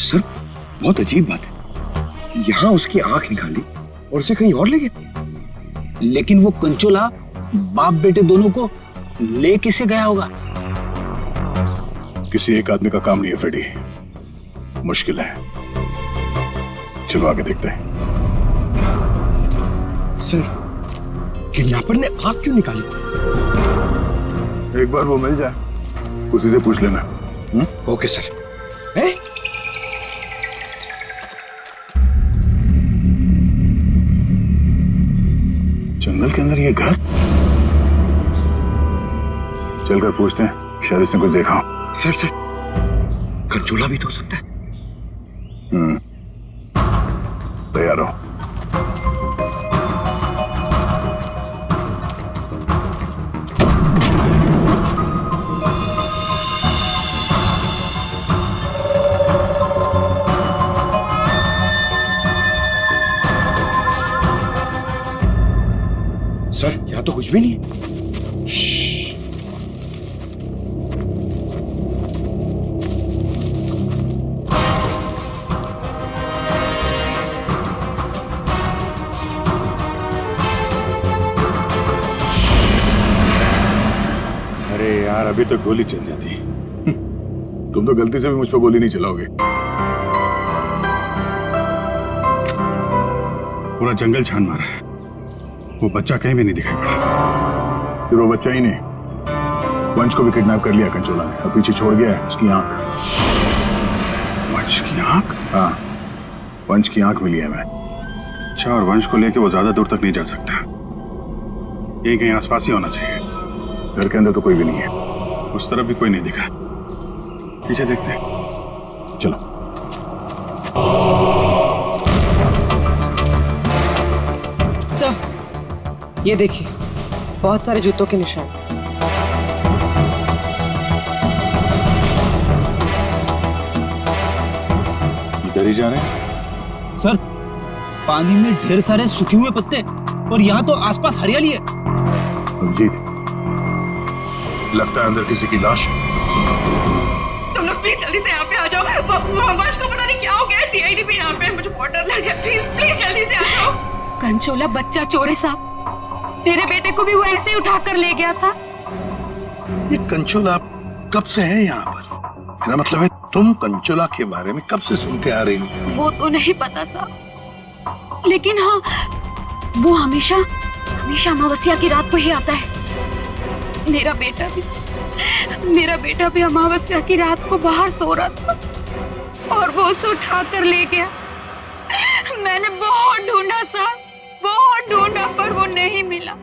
Sir बहुत अजीब बात है, यहाँ उसकी आंख निकाली और उसे कहीं और ले गया। लेकिन वो कंचोला बाप बेटे दोनों को ले किसे गया होगा? किसी एक आदमी का काम नहीं है फ्रेडी, मुश्किल है। चलो आगे देखते हैं। सर किडनैपर ने आंख क्यों निकाली? एक बार वो मिल जाए उसी से पूछ लेना। Okay sir. है? जंगल के अंदर ये घर, चलकर पूछते हैं, शायद इसने कुछ देखा हो। सर कंचोला भी तो हो सकता है। तैयार हो? सर यहाँ तो कुछ भी नहीं है। अरे यार अभी तो गोली चल जाती। तुम तो गलती से भी मुझ पर गोली नहीं चलाओगे। पूरा जंगल छान मारा है, वो बच्चा कहीं भी नहीं दिखाई पड़ा। सिर्फ वो बच्चा ही नहीं, वंश को भी किडनैप कर लिया कंचोला ने, और पीछे छोड़ गया है उसकी आंख। वंश की आंख? हाँ, वंश की आंख मिली है मैं। अच्छा, और वंश को लेके वो ज्यादा दूर तक नहीं जा सकता, यही कहीं आसपास ही होना चाहिए। घर के अंदर तो कोई भी नहीं है, उस तरफ भी कोई नहीं दिखा। पीछे देखते हैं, चलो। सर ये देखिए, बहुत सारे जूतों के निशान। इधर ही जा रहे हैं। सर पानी में ढेर सारे सूखे हुए पत्ते, और यहाँ तो आसपास हरियाली है। अभिजीत, लगता है अंदर किसी की लाश है। तुम लोग प्लीज जल्दी से यहाँ पे आ जाओ। वंश को पता नहीं क्या हो गया, सीआईडी भी यहाँ पे है, मुझे बहुत डर लग गया। प्लीज जल्दी से आ जाओ। कंचोला बच्चा चोर है साहब, मेरे बेटे को भी वो ऐसे ही उठा कर ले गया था। ये कंचोला कब से है यहाँ पर? मेरा मतलब है तुम कंचोला के बारे में कब से सुनते आ रही हो? वो तो नहीं पता साहब, लेकिन हाँ वो हमेशा अमावस्या की रात को ही आता है। मेरा बेटा भी अमावस्या की रात को बाहर सो रहा था और वो उसे उठा कर ले गया। मैंने बहुत ढूंढा साहब, बहुत ढूंढा, पर वो नहीं मिला।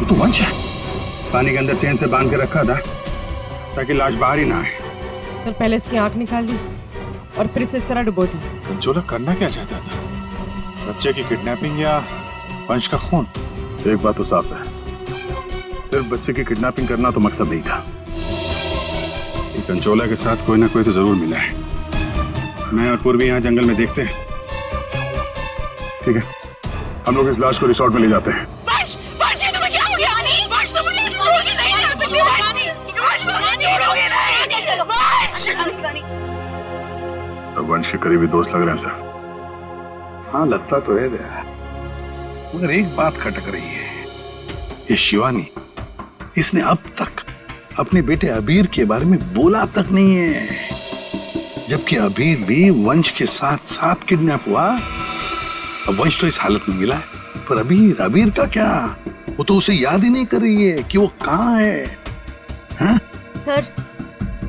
तो वंश है, पानी के अंदर चेन से बांध के रखा था ताकि लाश बाहर ही ना आए। सर पहले इसकी आंख निकाल ली और फिर इसे इस तरह डुबो दी। कंचोला करना क्या चाहता था? बच्चे की किडनैपिंग या वंश का खून? एक बात तो साफ है, सिर्फ बच्चे की किडनैपिंग करना तो मकसद नहीं था। ये कंचोला के साथ कोई ना कोई तो जरूर मिला है। मैं और पूर्वी यहाँ जंगल में देखते हैं। ठीक है, हम लोग इस लाश को रिसोर्ट में ले जाते हैं। वंश के करीबी दोस्त लग रहे हैं सर। हाँ लगता तो है, मगर एक बात खटक रही है। ये शिवानी, इसने अब तक अपने बेटे अबीर के बारे में बोला तक नहीं है, जबकि अबीर भी वंश के साथ साथ किडनैप हुआ। अब वंश तो इस हालत में मिला है, पर अबीर का क्या? वो तो उसे याद ही नहीं कर रही है कि वो कहाँ है। हाँ? सर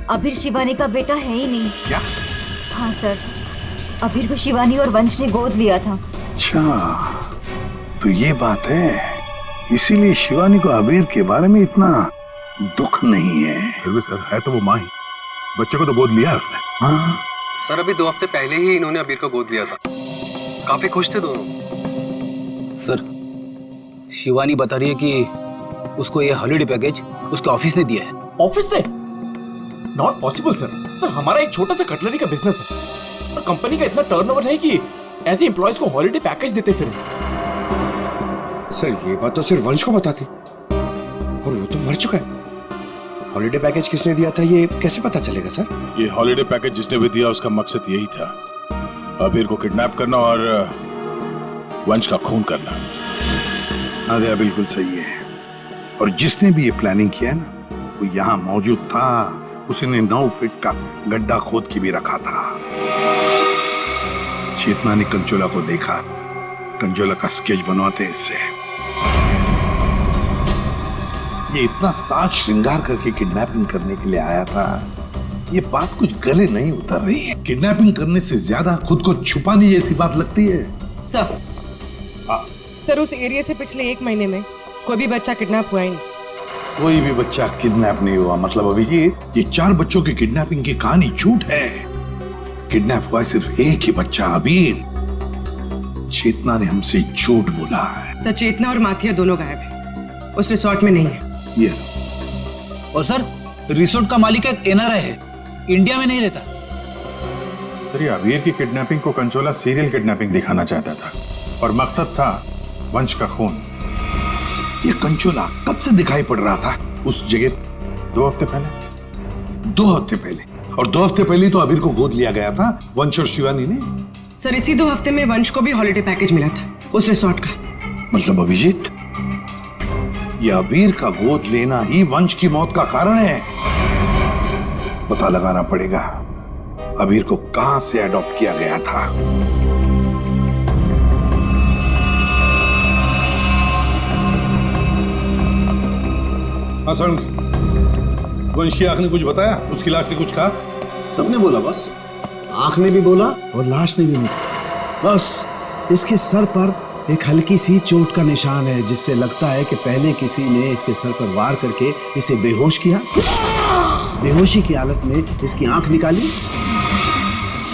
अबीर शिवानी का बेटा है ही नहीं। क्या? हाँ सर, अबीर को शिवानी और वंश ने गोद लिया था। अच्छा, तो ये बात है, इसीलिए शिवानी को अबीर के बारे में इतना दुख नहीं है। फिर भी सर, है तो वो माँ ही। बच्चे को तो गोद लिया है उसने। हाँ, सर अभी 2 हफ्ते पहले ही इन्होंने अबीर को गोद लिया था। काफी खुश थे दोनों। सर, शिवानी बता रही है कि उसको ये हॉलिडे पैकेज उसके ऑफिस ने दिया है। ऑफिस से? नॉट पॉसिबल सर हमारा एक छोटा सा कटलरी का बिजनेस है और कंपनी का इतना टर्नओवर है कि ऐसे एम्प्लॉयज को हॉलिडे पैकेज देते फिर। सर ये बात तो सिर्फ वंश को बताती, और वो तो मर चुका है। हॉलिडे पैकेज किसने दिया था ये कैसे पता चलेगा सर? ये हॉलिडे पैकेज जिसने भी दिया उसका मकसद यही था, अबीर को किडनैप करना और वंश का खून करना। आदिया बिल्कुल सही है। और जिसने भी ये प्लानिंग किया है ना, वो यहाँ मौजूद था। उसने 9 फीट का गड्ढा खोद के भी रखा था। चेतना ने कंचोला को देखा, कंचोला का स्केच बनवाते इससे। ये इतना साज श्रृंगार करके किडनैपिंग करने के लिए आया था, ये बात कुछ गले नहीं उतर रही है। किडनैपिंग करने से ज्यादा खुद को छुपाने जैसी बात लगती है। सर उस एरिया से पिछले 1 महीने में कोई भी बच्चा किडनैप हुआ ही नहीं। कोई भी बच्चा किडनैप नहीं हुआ मतलब अभिजीत, ये 4 बच्चों की किडनैपिंग की कहानी झूठ है। किडनैप हुआ सिर्फ एक ही बच्चा, अबीर। चेतना ने हमसे झूठ बोला है। सर चेतना और माथिया दोनों गायब है, उस रिसोर्ट में नहीं है। ये और सर, रिसोर्ट का मालिक एक एनआरआई है, इंडिया में नहीं रहता। सर ये अबीर की किडनैपिंग को कंचोला सीरियल किडनैपिंग दिखाना चाहता था और मकसद था वंश का खून। ये कंचोला कब से दिखाई पड़ रहा था उस जगह? 2 हफ्ते पहले। 2 हफ्ते पहले। और 2 हफ्ते पहले तो अबीर को गोद लिया गया था वंश और शिवानी ने। सर इसी 2 हफ्ते में वंश को भी हॉलिडे पैकेज मिला था उस रिसोर्ट का। मतलब अभिजीत, ये अबीर का गोद लेना ही वंश की मौत का कारण है। पता लगाना पड़ेगा अबीर को कहां से अडॉप्ट किया गया था। हसन, वंश की आंख ने कुछ बताया? उसकी लाश ने कुछ कहा? सबने बोला बस, आंख ने भी बोला और लाश ने भी बोला। बस इसके सर पर एक हल्की सी चोट का निशान है, जिससे लगता है कि पहले किसी ने इसके सर पर वार करके इसे बेहोश किया। बेहोशी की हालत में इसकी आंख निकाली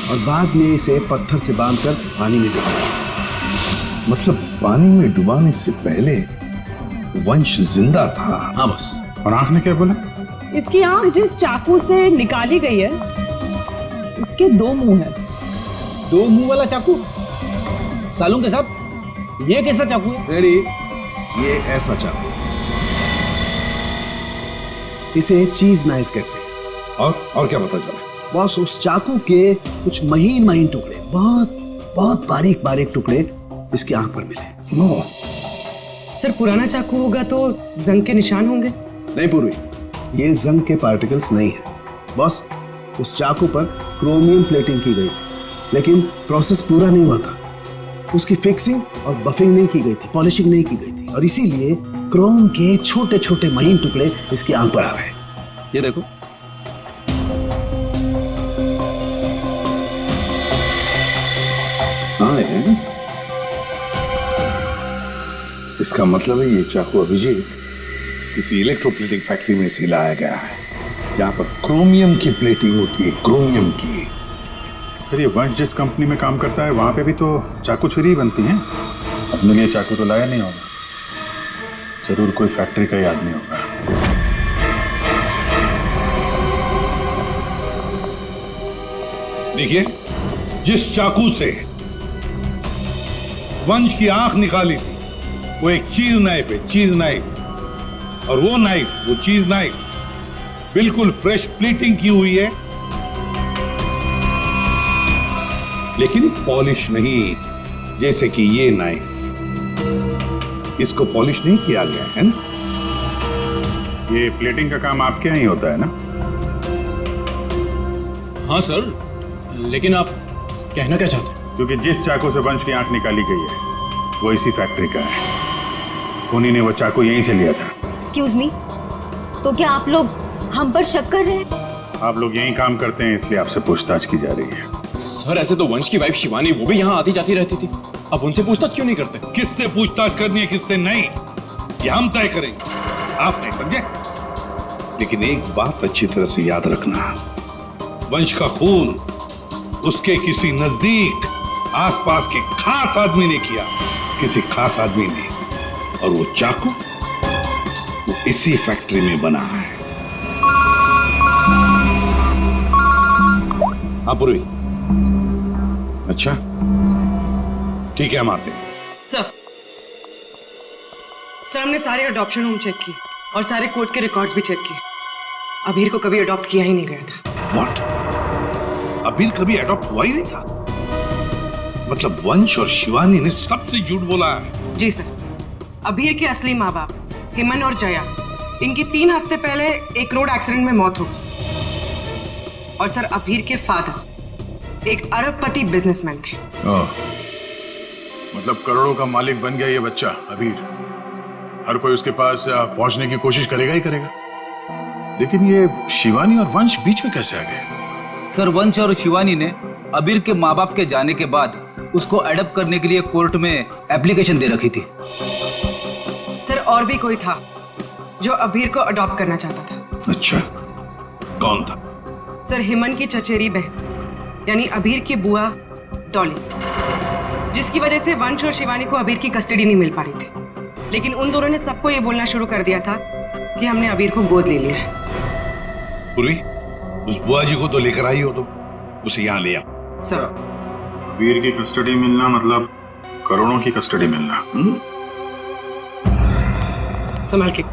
और बाद में इसे पत्थर से बांधकर पानी में डुबाया। मतलब पानी में डुबाने से पहले वंश जिंदा था? हाँ बस। और आंख ने क्या बोला? इसकी आंख जिस चाकू से निकाली गई है उसके 2 मुंह हैं। 2 मुंह वाला चाकू? सालूं के साहब, ये कैसा चाकू है? रेडी, ये ऐसा चाकू है। इसे चीज नाइफ कहते हैं। और क्या पता चला? बॉस, उस चाकू के कुछ महीन महीन टुकड़े, बहुत बहुत बारीक बारीक टुकड़े इसकी आंख पर मिले। नो सर पुराना चाकू होगा तो जंग के निशान होंगे। नहीं पूर्वी, ये जंग के पार्टिकल्स नहीं है बॉस। उस चाकू पर क्रोमियम प्लेटिंग की गई थी, लेकिन प्रोसेस पूरा नहीं हुआ था। उसकी फिक्सिंग और बफिंग नहीं की गई थी, पॉलिशिंग नहीं की गई थी, और इसीलिए क्रोम के छोटे छोटे महीन टुकड़े इसकी आंख पर आ गए। ये देखो। हाँ है। इसका मतलब है ये चाकू अभिजीत किसी इलेक्ट्रोप्लेटिंग फैक्ट्री में से लाया गया है, जहां पर क्रोमियम की प्लेटिंग होती है, क्रोमियम की। सर ये वंश जिस कंपनी में काम करता है वहां पे भी तो चाकू छुरी ही बनती हैं। अपने लिए चाकू तो लाया नहीं होगा, जरूर कोई फैक्ट्री का ही आदमी होगा। देखिए, जिस चाकू से वंश की आंख निकाली थी वो एक चीज नाइफ है, चीज नाइफ। और वो नाइफ, वो चीज नाइफ बिल्कुल फ्रेश प्लेटिंग की हुई है, लेकिन पॉलिश नहीं, जैसे कि ये नाइफ। इसको पॉलिश नहीं किया गया है ना। ये प्लेटिंग का काम आपके यहाँ ही होता है ना? हाँ सर, लेकिन आप कहना क्या चाहते हैं? क्योंकि जिस चाकू से वंश की आंख निकाली गई है वो इसी फैक्ट्री का है। उन्हीं ने वो चाकू यहीं से लिया था। एक्सक्यूज मी, तो क्या आप लोग हम पर शक कर रहे हैं? आप लोग यहीं काम करते हैं इसलिए आपसे पूछताछ की जा रही है। सर ऐसे तो वंश की वाइफ शिवानी, वो भी यहाँ आती जाती रहती थी, अब उनसे पूछताछ क्यों नहीं करते? किससे पूछताछ करनी है किससे नहीं, ये हम तय करेंगे, आप नहीं समझे? लेकिन एक बात अच्छी तरह से याद रखना, वंश का खून उसके किसी नजदीक आसपास के खास आदमी ने किया, किसी खास आदमी ने, और वो चाकू वो इसी फैक्ट्री में बना है। हाँ पूर्वी, अच्छा ठीक है, हम आते हैं। सर हमने सारे अडॉप्शन होम चेक किए और सारे कोर्ट के रिकॉर्ड्स भी चेक किए। अबीर को कभी अडॉप्ट किया ही नहीं गया था। व्हाट? अबीर कभी अडॉप्ट हुआ ही नहीं था? मतलब वंश और शिवानी ने सबसे झूठ बोला है? जी सर, अबीर के असली माँ बाप हेमन और जया, इनकी 3 हफ्ते पहले एक रोड एक्सीडेंट में मौत हो गई। और सर अबीर के फादर एक अरबपति बिजनेसमैन थे। मतलब करोड़ों का मालिक बन गया ये बच्चा अबीर। हर कोई उसके पास पहुंचने की कोशिश करेगा ही करेगा। लेकिन ये शिवानी और वंश बीच में कैसे आ गए? सर वंश और शिवानी ने अबीर के माँ बाप के जाने के बाद उसको अडॉप्ट करने के लिए कोर्ट में एप्लीकेशन दे रखी थी। सर और भी कोई था जो अबीर को अडॉप्ट करना चाहता था। अच्छा, कौन था? सर हेमन की चचेरी बहन यानी अबीर की बुआ डॉली, जिसकी वजह से वंश और शिवानी को अबीर की कस्टडी नहीं मिल पा रही थी। लेकिन उन दोनों ने सबको ये बोलना शुरू कर दिया था कि हमने अबीर को गोद ले लिया है। पूर्वी, उस बुआ जी को तो लेकर आई हो, तो उसे यहाँ ले आओ। सर अबीर की कस्टडी मिलना मतलब करोड़ों की कस्टडी मिलना। संभाल के।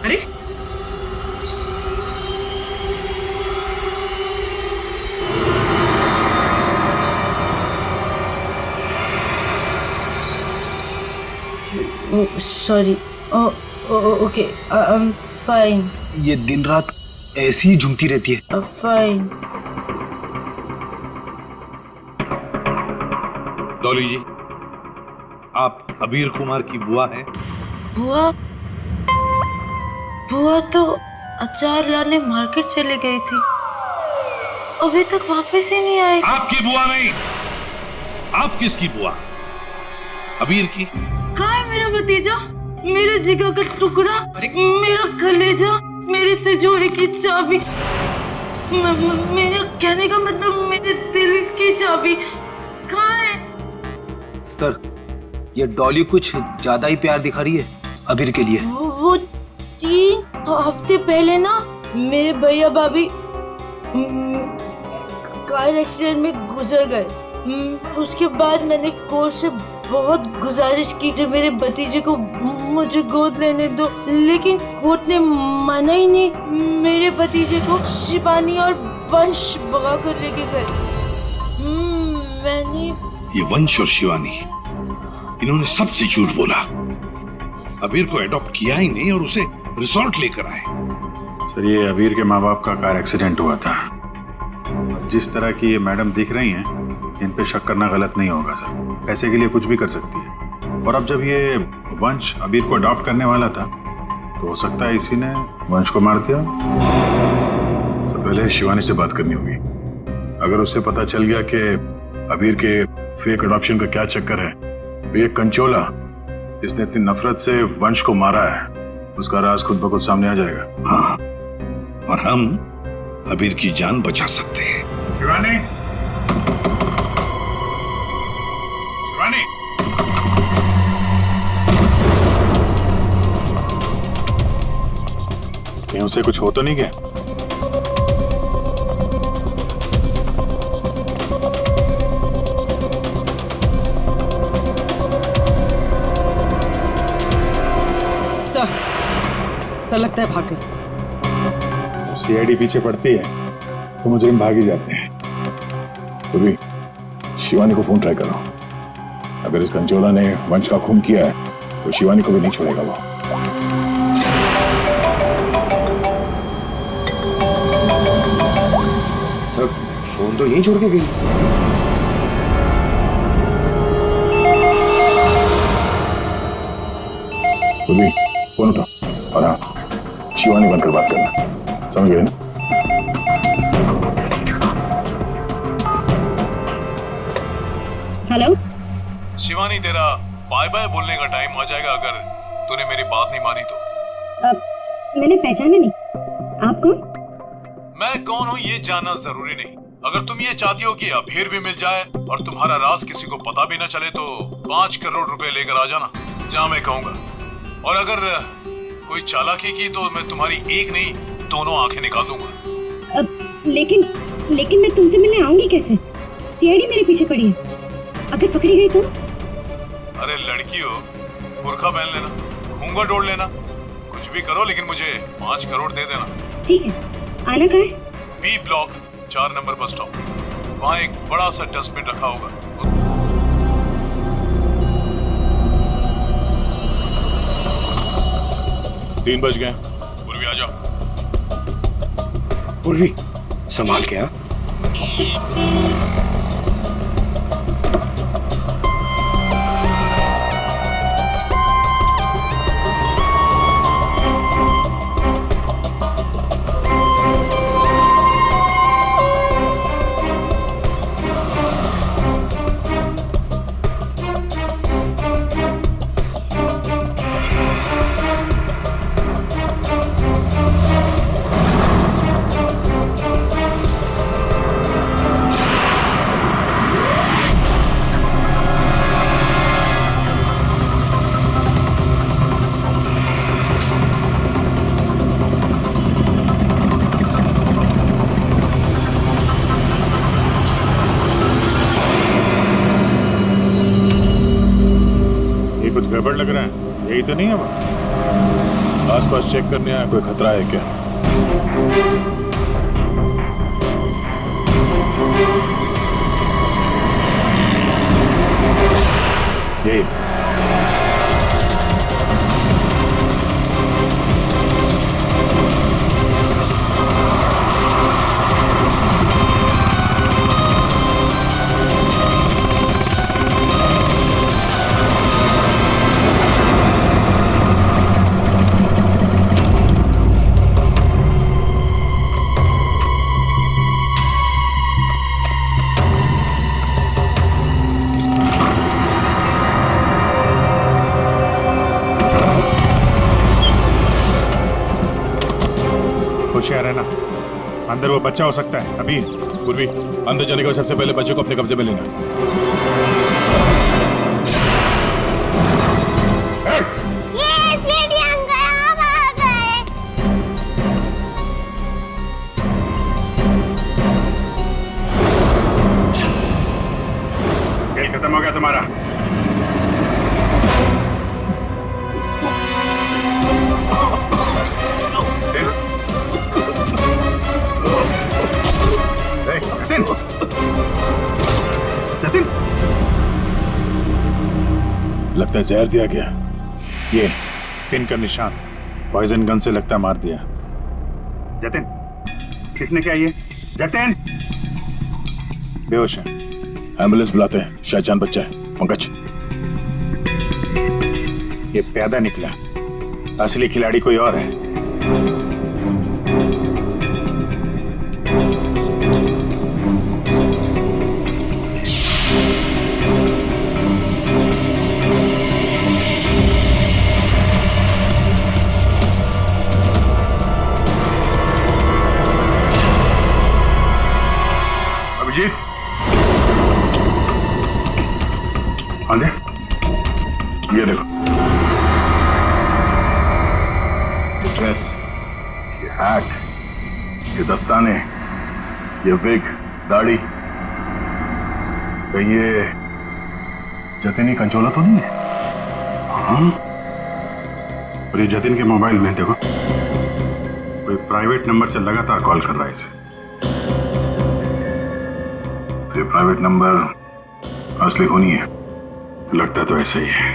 अरे sorry, okay, I am fine. ये दिन रात ऐसी ही झूमती रहती है। फाइन। डॉली जी, आप अबीर कुमार की बुआ हैं? बुआ? बुआ तो अचार लाने मार्केट चली गई थी, अभी तक वापस ही नहीं आई। आपकी बुआ नहीं, आप किसकी बुआ? अबीर की? कहाँ है मेरा भतीजा, मेरे जिगर का टुकड़ा, मेरा कलेजा, मेरी तिजोरी की चाबी, मेरे कहने का मतलब मेरे दिल की चाबी कहाँ है? सर ये डॉली कुछ ज्यादा ही प्यार दिखा रही है अबीर के लिए। वो 3 हफ्ते पहले ना मेरे भैया भाभी कार एक्सीडेंट में गुजर गए। उसके बाद मैंने कोर्ट से बहुत गुजारिश की कि मेरे भतीजे को मुझे गोद लेने दो, लेकिन कोर्ट ने माना ही नहीं। मेरे भतीजे को शिवानी और वंश भगा कर लेके गए। मैंने ये वंश और शिवानी, इन्होंने सबसे झूठ बोला। अबीर को एडॉप्ट किया ही नहीं और उसे रिसोर्ट लेकर आए। सर ये अबीर के माँ बाप का कार एक्सीडेंट हुआ था। जिस तरह की ये मैडम दिख रही हैं, इन पे शक करना गलत नहीं होगा सर। पैसे के लिए कुछ भी कर सकती है। और अब जब ये वंश अबीर को अडॉप्ट करने वाला था, तो हो सकता है इसी ने वंश को मार दिया। सबसे पहले शिवानी से बात करनी होगी। अगर उससे पता चल गया कि अबीर के फेक अडॉप्शन का क्या चक्कर है, तो ये कंचोला इसने इतनी नफरत से वंश को मारा है, उसका राज खुद ब खुद सामने आ जाएगा। हाँ, और हम अबीर की जान बचा सकते हैं। शिवानी, शिवानी, कहीं उसे कुछ हो तो नहीं गया? सर लगता है भाग गई। सीआईडी पीछे पड़ती है तो मुजरिम भाग ही जाते हैं। तो भी शिवानी को फोन ट्राई करो। अगर इस कंचोला ने वंश का खून किया है तो शिवानी को भी नहीं छोड़ेगा वो। सर फोन तो यहीं छोड़ के गई। तो भी फोन उठा और हाँ, शिवानी बनकर बात करना, समझ गए ना? हेलो शिवानी, तेरा बाय बाय बोलने का टाइम आ जाएगा अगर तूने मेरी बात नहीं मानी तो। मैंने पहचाना नहीं। आप कौन? मैं कौन हूँ ये जानना जरूरी नहीं। अगर तुम ये चाहती हो कि अभीर भी मिल जाए और तुम्हारा राज किसी को पता भी न चले तो 5 करोड़ रुपए लेकर आ जाना, जहाँ मैं कहूँगा। और अगर कोई चालाकी की तो मैं तुम्हारी एक नहीं 2 आंखें निकाल दूंगा। लेकिन मैं तुमसे मिलने आऊंगी कैसे? सीआईडी मेरे पीछे पड़ी है, अगर पकड़ी गई तो? अरे लड़की हो, बुर्का पहन लेना, घूंघट ओढ़ लेना, कुछ भी करो लेकिन मुझे 5 करोड़ दे देना। ठीक है। आना कहाँ है? B block 4 number bus stop. वहाँ एक बड़ा सा डस्टबिन रखा होगा। 3 बज गए। पूर्वी आ जाओ। पूर्वी संभाल के। हाँ कुछ गड़बड़ लग रहा है, यही तो नहीं है वो? आसपास चेक करने आया, कोई खतरा है क्या? ये होशियार है ना, अंदर वो बच्चा हो सकता है। अभी पूर्वी, अंदर जाने के बाद सबसे पहले बच्चे को अपने कब्जे में लेना। खेल खत्म हो गया तुम्हारा। लगता है जहर दिया गया। ये पिन का निशान पॉइजन गन से लगता मार दिया। जतिन, किसने क्या ये? जतिन बेहोश है, एम्बुलेंस बुलाते हैं, शायद जान बच्चा है। पंकज, ये प्यादा निकला, असली खिलाड़ी कोई और है। अभिजीत, हाँ दे, ये देखो, ड्रेस, ये हैट, ये दस्ताने, ये विग, दाढ़ी, कहीं ये जतिन ही कंचोला तो नहीं है? हाँ, और ये जतिन के मोबाइल में देखो, कोई प्राइवेट नंबर से लगातार कॉल कर रहा है इसे। ये प्राइवेट नंबर असली होनी है, लगता तो ऐसा ही है।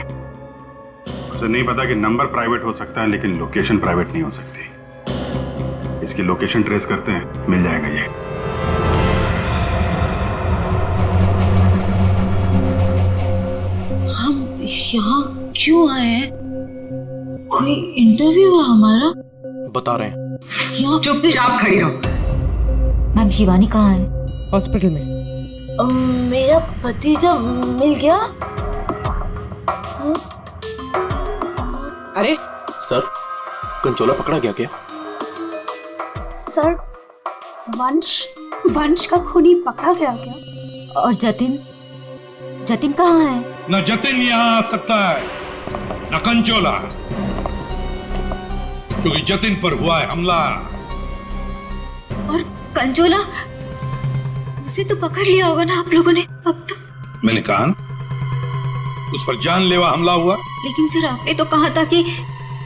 उसे नहीं पता कि नंबर प्राइवेट हो सकता है लेकिन लोकेशन प्राइवेट नहीं हो सकती। इसकी लोकेशन ट्रेस करते हैं, मिल जाएगा ये। हम यहाँ क्यों आए हैं? कोई इंटरव्यू है हमारा? बता रहे हैं। यहाँ चुपचाप खड़ी रहो। मैम शिवानी कहाँ है? हॉस्पिटल में। मेरा भतीजा मिल गया। अरे सर, कंचोला पकड़ा गया क्या? सर, वंश का खूनी पकड़ा गया क्या? और जतिन जतिन कहाँ है? न जतिन यहाँ आ सकता है न कंचोला, क्योंकि जतिन पर हुआ है हमला। और कंचोला, उसे तो पकड़ लिया होगा ना आप लोगों ने अब तो। मैंने कहा ना, उस पर जानलेवा हमला हुआ। लेकिन सर आपने तो कहा था कि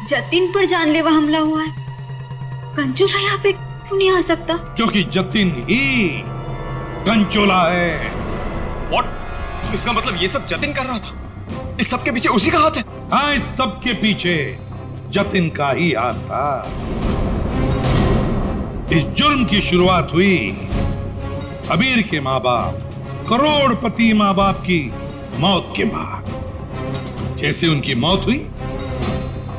जतिन पर जानलेवा हमला हुआ है। कंचोला यहाँ पे क्यों नहीं आ सकता? क्योंकि जतिन ही कंचोला है। What? इसका मतलब ये सब जतिन कर रहा था? इस सब के पीछे उसी का हाथ है? हाँ, इस सब के पीछे जतिन का ही हाथ था। इस जुर्म की शुरुआत हुई अबीर के माँ बाप, करोड़पति माँ बाप की मौत के बाद। जैसे उनकी मौत हुई,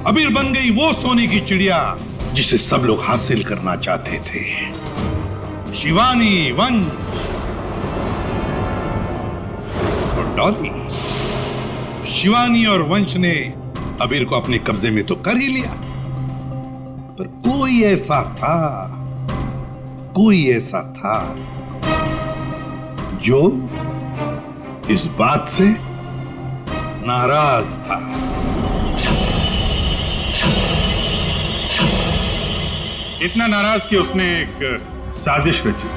अबीर बन गई वो सोने की चिड़िया जिसे सब लोग हासिल करना चाहते थे, शिवानी, वंश और डॉली। शिवानी और वंश ने अबीर को अपने कब्जे में तो कर ही लिया, पर कोई ऐसा था जो इस बात से नाराज था। इतना नाराज कि उसने एक साजिश रची।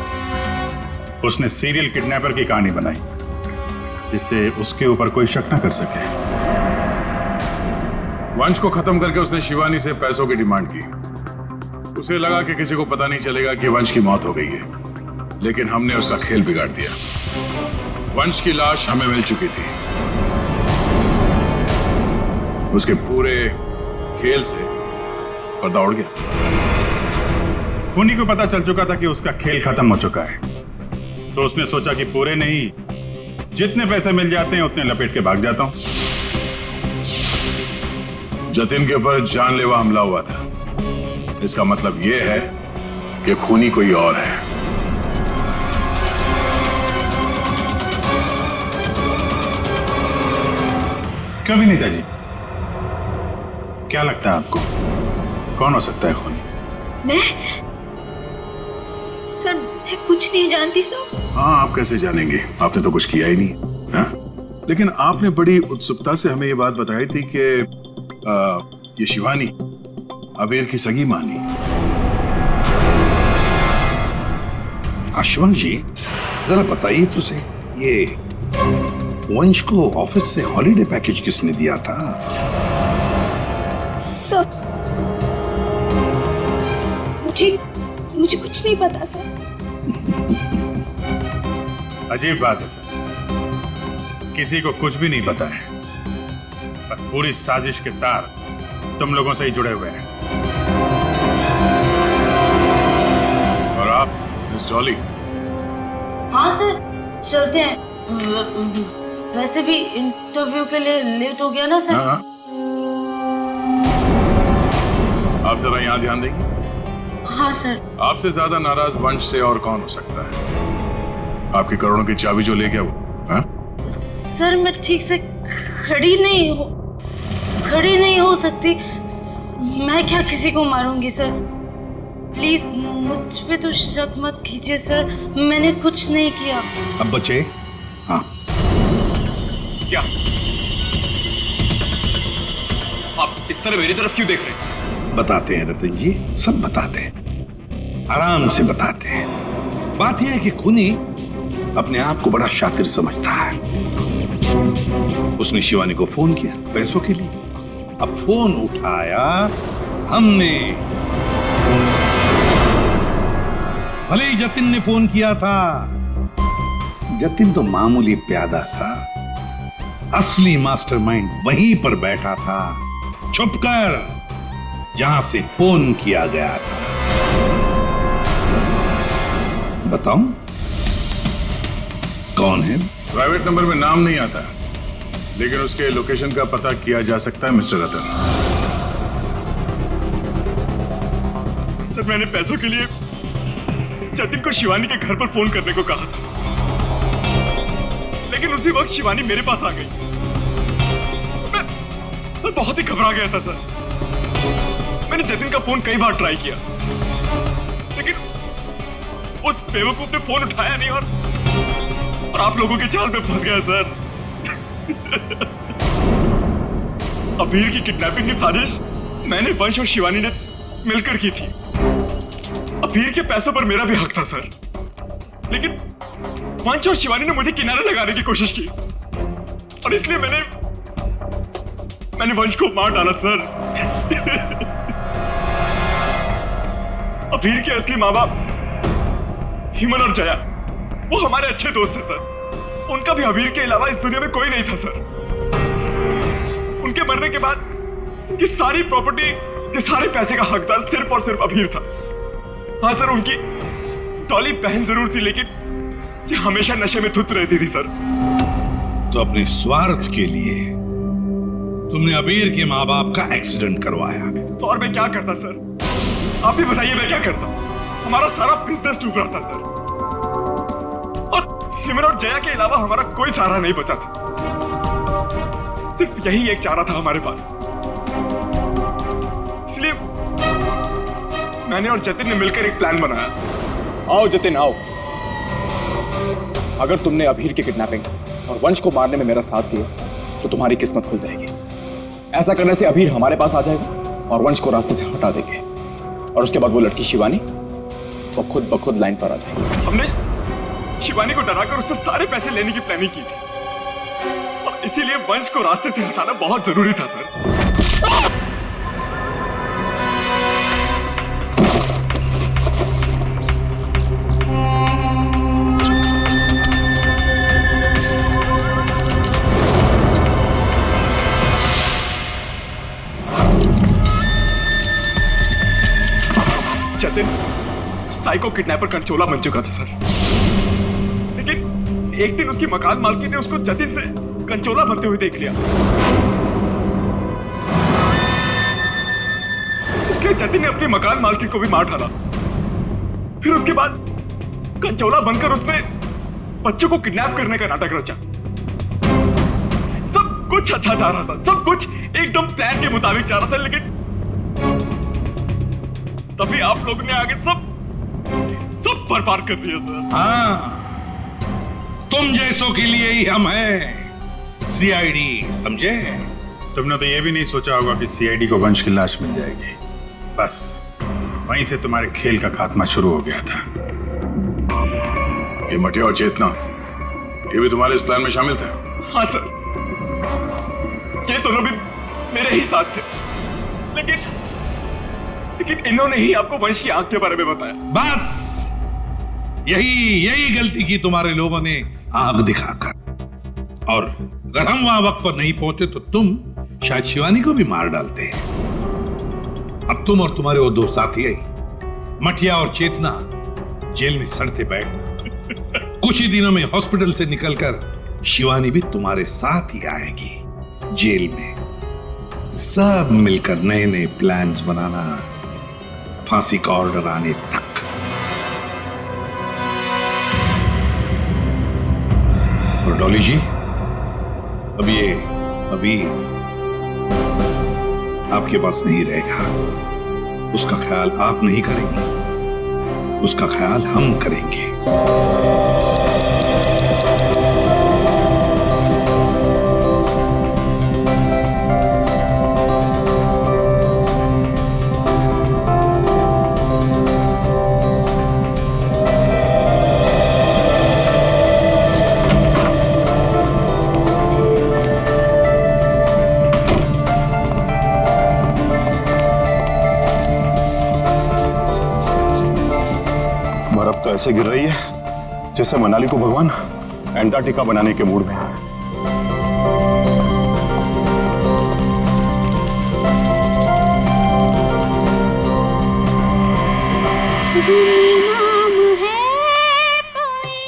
उसने सीरियल किडनैपर की कहानी बनाई जिससे उसके ऊपर कोई शक न कर सके। वंश को खत्म करके उसने शिवानी से पैसों की डिमांड की। उसे लगा कि किसी को पता नहीं चलेगा कि वंश की मौत हो गई है, लेकिन हमने उसका खेल बिगाड़ दिया। वंश की लाश हमें मिल चुकी थी। उसके पूरे खेल से पर्दा उड़ गया। खूनी को पता चल चुका था कि उसका खेल खत्म हो चुका है, तो उसने सोचा कि पूरे नहीं, जितने पैसे मिल जाते हैं उतने लपेट के भाग जाता हूं। जतिन के ऊपर जानलेवा हमला हुआ था। इसका मतलब यह है कि खूनी कोई और है। कभी नहीं था जी। क्या लगता है आपको कौन हो सकता है खूनी? मैं सर, मैं कुछ नहीं जानती सर। हाँ, आप कैसे जानेंगे? आपने तो कुछ किया ही नहीं। हाँ? लेकिन आपने बड़ी उत्सुकता से हमें ये बात बताई थी कि ये शिवानी अबीर की सगी मानी। अश्वंत जी, जरा बताइए तो सही, ये वंश को ऑफिस से हॉलिडे पैकेज किसने दिया था? सर, मुझे कुछ नहीं पता सर। अजीब बात है सर, किसी को कुछ भी नहीं पता है, पर पूरी साजिश के तार तुम लोगों से ही जुड़े हुए हैं। और आप मिस डॉली? हाँ सर, चलते हैं। वैसे भी इंटरव्यू के लिए लेट हो गया ना सर। हाँ। आप जरा यहाँ ध्यान देंगे? हाँ सर। आपसे ज्यादा नाराज वंश से और कौन हो सकता है? आपकी करोड़ों की चाबी जो ले गया वो। हाँ? सर, मैं ठीक से खड़ी नहीं हो सकती। मैं क्या किसी को मारूंगी सर? प्लीज मुझ पे तो शक मत कीजिए सर, मैंने कुछ नहीं किया। अब बचे? हाँ। क्या आप इस तरह मेरी तरफ क्यों देख रहे हैं? बताते हैं रतन जी, सब बताते हैं, आराम से बताते हैं। बात यह है कि खूनी अपने आप को बड़ा शातिर समझता है। उसने शिवानी को फोन किया पैसों के लिए। अब फोन उठाया हमने। भले ही जतिन ने फोन किया था, जतिन तो मामूली प्यादा था, असली मास्टरमाइंड वहीं पर बैठा था, छुपकर, जहां से फोन किया गया था। बताऊं कौन है? प्राइवेट नंबर में नाम नहीं आता, लेकिन उसके लोकेशन का पता किया जा सकता है मिस्टर रतन। सर, मैंने पैसों के लिए जतिन को शिवानी के घर पर फोन करने को कहा था, लेकिन उसी वक्त शिवानी मेरे पास आ गई। मैं बहुत ही घबरा गया था सर। मैंने जतिन का फोन कई बार ट्राई किया, लेकिन उस बेवकूफ ने फोन उठाया नहीं और आप लोगों के जाल में फंस गया सर। अबीर की किडनैपिंग की साजिश मैंने, वंश और शिवानी ने मिलकर की थी। अबीर के पैसों पर मेरा भी हक था सर, लेकिन वंश और शिवानी ने मुझे किनारे लगाने की कोशिश की और इसलिए मैंने वंश को मार डाला सर। अबीर के असली माँ बाप हिमन और जया, वो हमारे अच्छे दोस्त थे सर। उनका भी अबीर के अलावा इस दुनिया में कोई नहीं था सर। उनके मरने के बाद उनकी सारी प्रॉपर्टी के सारे पैसे का हकदार सिर्फ और सिर्फ अबीर था। हाँ सर, उनकी डॉली बहन जरूर थी, लेकिन ये हमेशा नशे में धुत रहती थी सर। तो अपने स्वार्थ के लिए तुमने अबीर के माँ बाप का एक्सीडेंट करवाया। तो और मैं क्या करता सर? आप ही बताइए मैं क्या करता? हमारा सारा बिजनेस डूब रहा था सर, और हिमन और जया के अलावा हमारा कोई सहारा नहीं बचा था। सिर्फ यही एक चारा था हमारे पास, इसलिए मैंने और जतिन ने मिलकर एक प्लान बनाया। आओ जतिन आओ, अगर तुमने अबीर की किडनैपिंग और वंश को मारने में मेरा साथ दिया तो तुम्हारी किस्मत खुल जाएगी। ऐसा करने से अबीर हमारे पास आ जाएगा और वंश को रास्ते से हटा देंगे, और उसके बाद वो लड़की शिवानी वो खुद ब खुद लाइन पर आ जाएगी। हमने शिवानी को डराकर उससे सारे पैसे लेने की प्लानिंग की थी, और इसीलिए वंश को रास्ते से हटाना बहुत जरूरी था सर। जतिन साइको किडनैपर कंचोला बन चुका था सर, लेकिन एक दिन उसकी मकान मालकिन ने उसको जतिन से कंचोला बनते हुए देख लिया। इसलिए जतिन ने अपनी मकान मालकिन को भी मार डाला। फिर उसके बाद कंचोला बनकर उसने बच्चों को किडनैप करने का नाटक रचा। सब कुछ अच्छा जा रहा था, सब कुछ एकदम प्लान के मुताबिक जा रहा था, लेकिन तभी आप लोगों ने आगे सब बर्बाद कर दिया सर। हाँ, तुम जैसों के लिए ही हम हैं, सीआईडी, समझे? तुमने तो ये भी नहीं सोचा होगा कि सीआईडी को वंश की लाश मिल जाएगी। बस वहीं से तुम्हारे खेल का खात्मा शुरू हो गया था। ये मटिया और चेतना, ये भी तुम्हारे इस प्लान में शामिल थे? हाँ सर, ये दोनों भी मेरे ही साथ थे, लेकिन इन्होंने ही आपको वंश की आंख के बारे में बताया। बस यही गलती की तुम्हारे लोगों ने, आग दिखाकर। और अगर हम वहां वक्त पर नहीं पहुंचे तो तुम शायद शिवानी को भी मार डालते। अब तुम और तुम्हारे वो दो साथी मटिया और चेतना जेल में सड़ते बैठना। कुछ ही दिनों में हॉस्पिटल से निकलकर शिवानी भी तुम्हारे साथ ही आएगी जेल में। सब मिलकर नए नए प्लान्स बनाना, फांसी का ऑर्डर आने तक। और डॉली जी, अब ये अभी आपके पास नहीं रहेगा। उसका ख्याल आप नहीं करेंगे, उसका ख्याल हम करेंगे। तो ऐसे गिर रही है जैसे मनाली को भगवान एंटार्क्टिका बनाने के मूड में है।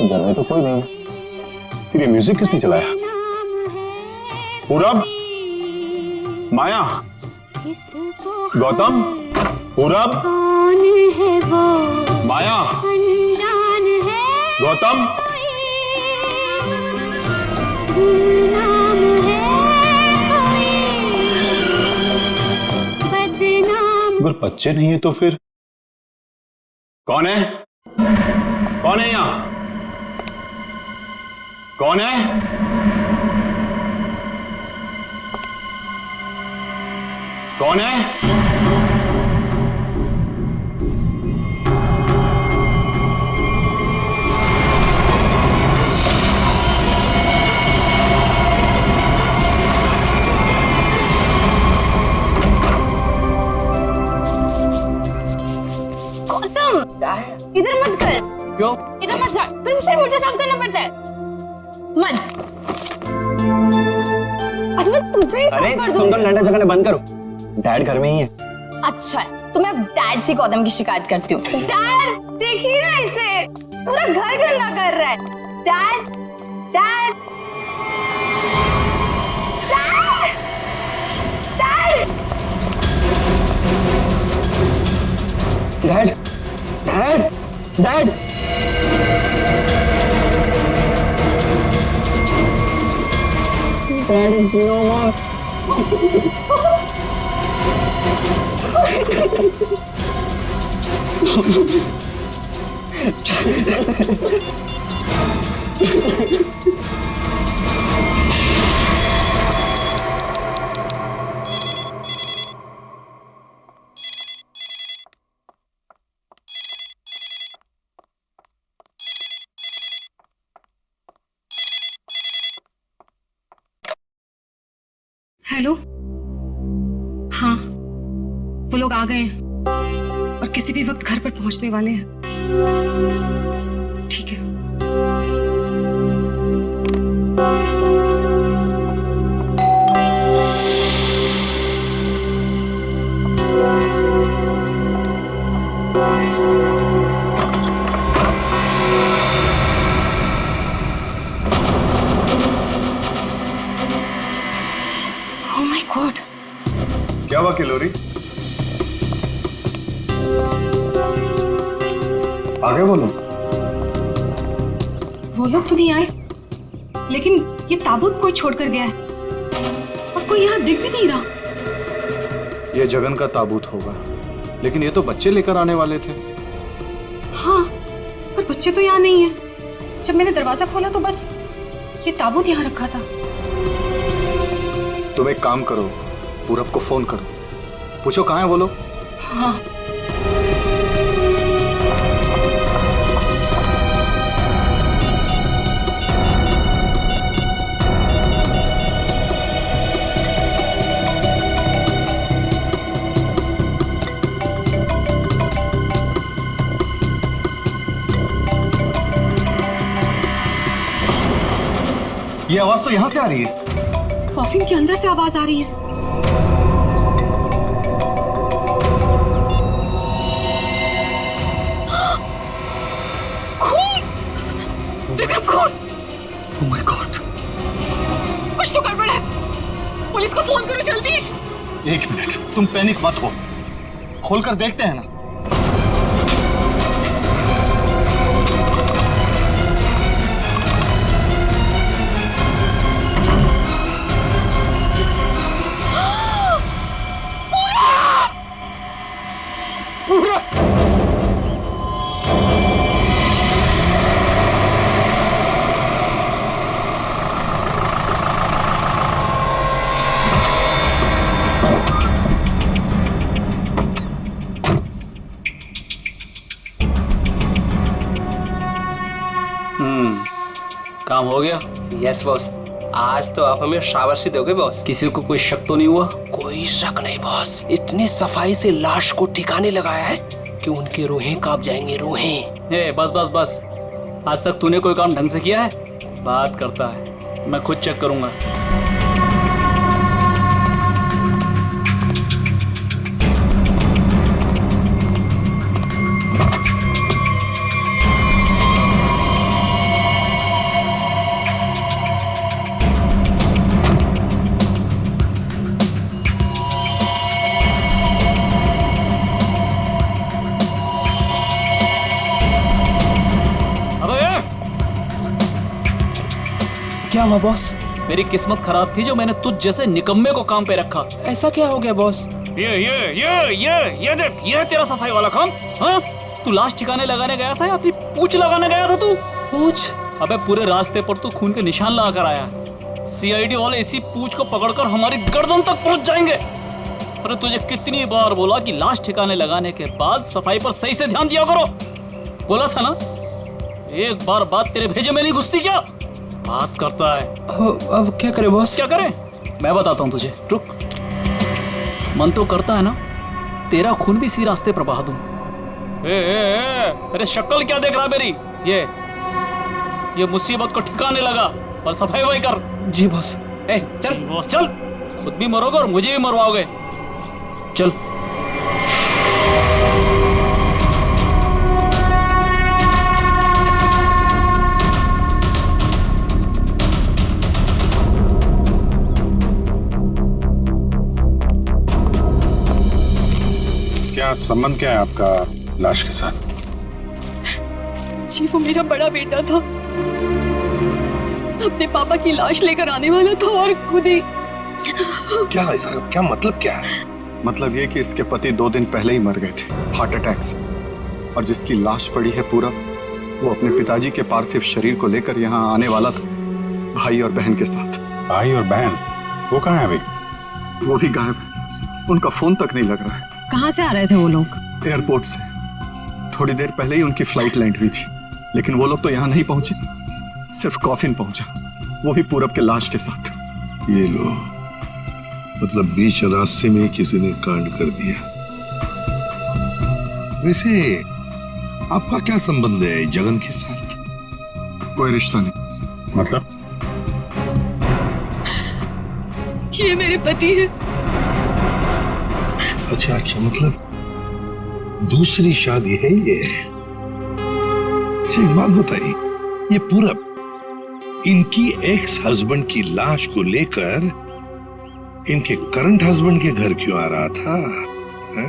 घर में तो कोई नहीं, फिर ये म्यूजिक किसने चलाया? पूरब, माया, गौतम, पूरब, माया, गौतम, बच्चे नहीं है तो फिर कौन है? कौन है यहां? कौन है? कौन है? इधर मत कर। क्यों? इधर मत जा, फिर मुझे साफ करना पड़ता है। मत। अच्छा मैं तुझे ही साफ कर दूंगी। तुम तो लड़ना झगड़ना बंद करो। डैड घर में ही है। अच्छा तो मैं डैड से गौतम की शिकायत करती हूँ। डैड देखिए ना इसे, पूरा घर गंदा कर रहा है। Dad dad dad dad dad dad is no more. Hello, हाँ वो लोग आ गए हैं और किसी भी वक्त घर पर पहुंचने वाले हैं। ठीक है। Oh my God! क्या हुआ किलोरी? आगे बोलो। वो लोग तो नहीं आए, लेकिन ये ताबूत कोई छोड़कर गया है और कोई यहाँ दिख भी नहीं रहा। ये जगन का ताबूत होगा, लेकिन ये तो बच्चे लेकर आने वाले थे। हाँ, पर बच्चे तो यहाँ नहीं है। जब मैंने दरवाजा खोला तो बस ये ताबूत यहाँ रखा था। तुम एक काम करो, पूरब को फोन करो, पूछो कहाँ है वो लोग। हाँ। ये आवाज तो यहाँ से आ रही है। कॉफिन के अंदर से आवाज आ रही है। खून! विक्रम खून! Oh my God! कुछ तो गड़बड़ है। पुलिस को फोन करो जल्दी। 1 मिनट, तुम पैनिक मत हो, खोलकर देखते हैं ना। काम हो गया? यस बॉस, आज तो आप हमें शाबाशी दोगे बॉस। किसी को कोई शक तो नहीं हुआ? कोई शक नहीं बॉस, इतनी सफाई से लाश को ठिकाने लगाया है कि उनकी रूहें कांप जाएंगी, रूहें। ए बस बस बस, आज तक तूने कोई काम ढंग से किया है? बात करता है, मैं खुद चेक करूंगा। क्या हुआ बॉस? मेरी किस्मत खराब थी जो मैंने तुझ जैसे निकम्मे को काम पे रखा। ऐसा क्या हो गया बॉस? ये देख, ये है तेरा सफाई वाला काम। हाँ, तू लाश ठिकाने लगाने गया था या अपनी पूंछ लगाने गया था तू? पूंछ? अबे पूरे रास्ते पर तू खून के निशान लगा कर आया। सीआईडी वाले इसी पूंछ को पकड़कर हमारी गर्दन तक पहुंच जाएंगे। अरे तुझे कितनी बार बोला कि लाश ठिकाने लगाने के बाद सफाई पर सही से ध्यान दिया करो। बोला था ना, एक बार बात तेरे भेजे में नहीं घुसती क्या? बात करता है। अब क्या करे बॉस? क्या करे? मैं बताता हूँ तुझे, रुक। मन तो करता है ना तेरा खून भी इसी रास्ते पर बहा दूं। अरे शक्ल क्या देख रहा मेरी? ये मुसीबत को ठिकाने लगा और सफाई वही कर। जी बॉस। चल बॉस चल, खुद भी मरोगे और मुझे भी मरवाओगे। चल। क्या संबंध क्या है आपका लाश के साथ? जी वो मेरा बड़ा बेटा था, अपने पापा की लाश लेकर आने वाला था और खुद ही। क्या इसका क्या मतलब क्या है? मतलब ये कि इसके पति 2 दिन पहले ही मर गए थे हार्ट अटैक से, और जिसकी लाश पड़ी है पूरा, वो अपने पिताजी के पार्थिव शरीर को लेकर यहाँ आने वाला था, भाई और बहन के साथ। भाई और बहन? वो कहाँ है अभी? वो भी गायब है, उनका फोन तक नहीं लग रहा है। कहाँ से आ रहे थे वो लोग? एयरपोर्ट से। थोड़ी देर पहले ही उनकी फ्लाइट लैंड हुई थी, लेकिन वो लोग तो यहाँ नहीं पहुंचे, सिर्फ कॉफिन पहुंचा, वो भी पूरब के लाश के साथ। ये लो, मतलब बीच रास्ते में किसी ने कांड कर दिया। वैसे आपका क्या संबंध है जगन के साथ? कोई रिश्ता नहीं। मतलब? ये मेरे पति है। अच्छा अच्छा, मतलब दूसरी शादी है ये? एक बात बताइए, ये पूरब इनकी एक्स हस्बैंड की लाश को लेकर इनके करंट हस्बैंड के घर क्यों आ रहा था? है?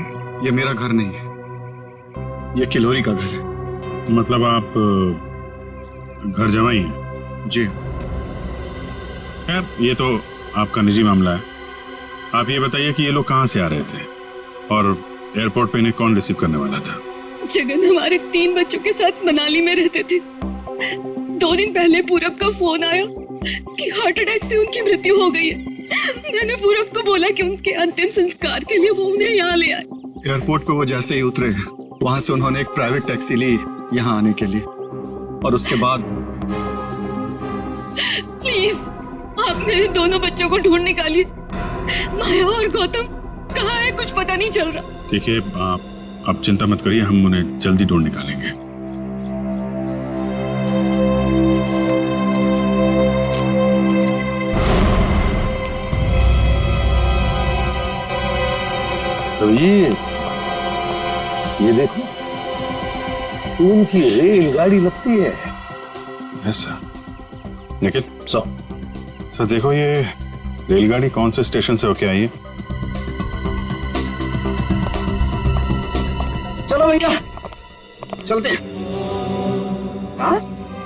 ये मेरा घर नहीं है, ये किलोरी का घर है। मतलब आप घर जमाई हैं? जी। खैर, ये तो आपका निजी मामला है। आप ये बताइए कि ये लोग कहाँ से आ रहे थे और एयरपोर्ट पे इन्हें कौन रिसीव करने वाला था? जगन हमारे 3 बच्चों के साथ मनाली में रहते थे। 2 दिन पहले पूरब का फोन आया कि हार्ट अटैक से उनकी मृत्यु हो गई है। मैंने पूरब को बोला कि उनके अंतिम संस्कार के लिए वो उन्हें यहाँ ले आए। एयरपोर्ट पे वो जैसे ही उतरे, वहां से उन्होंने एक प्राइवेट टैक्सी ली यहाँ आने के लिए, और उसके बाद। प्लीज आप मेरे दोनों बच्चों को ढूंढ निकालिए। माया और गौतम कहाँ है, कुछ पता नहीं चल रहा। ठीक है, आप चिंता मत करिए, हम उन्हें जल्दी ढूंढ निकालेंगे। तो ये देखो, उनकी रेलगाड़ी लगती है। Yes sir. निखिल सर देखो, ये रेलगाड़ी कौन से स्टेशन से होके आई है? चलो भैया चलते हैं।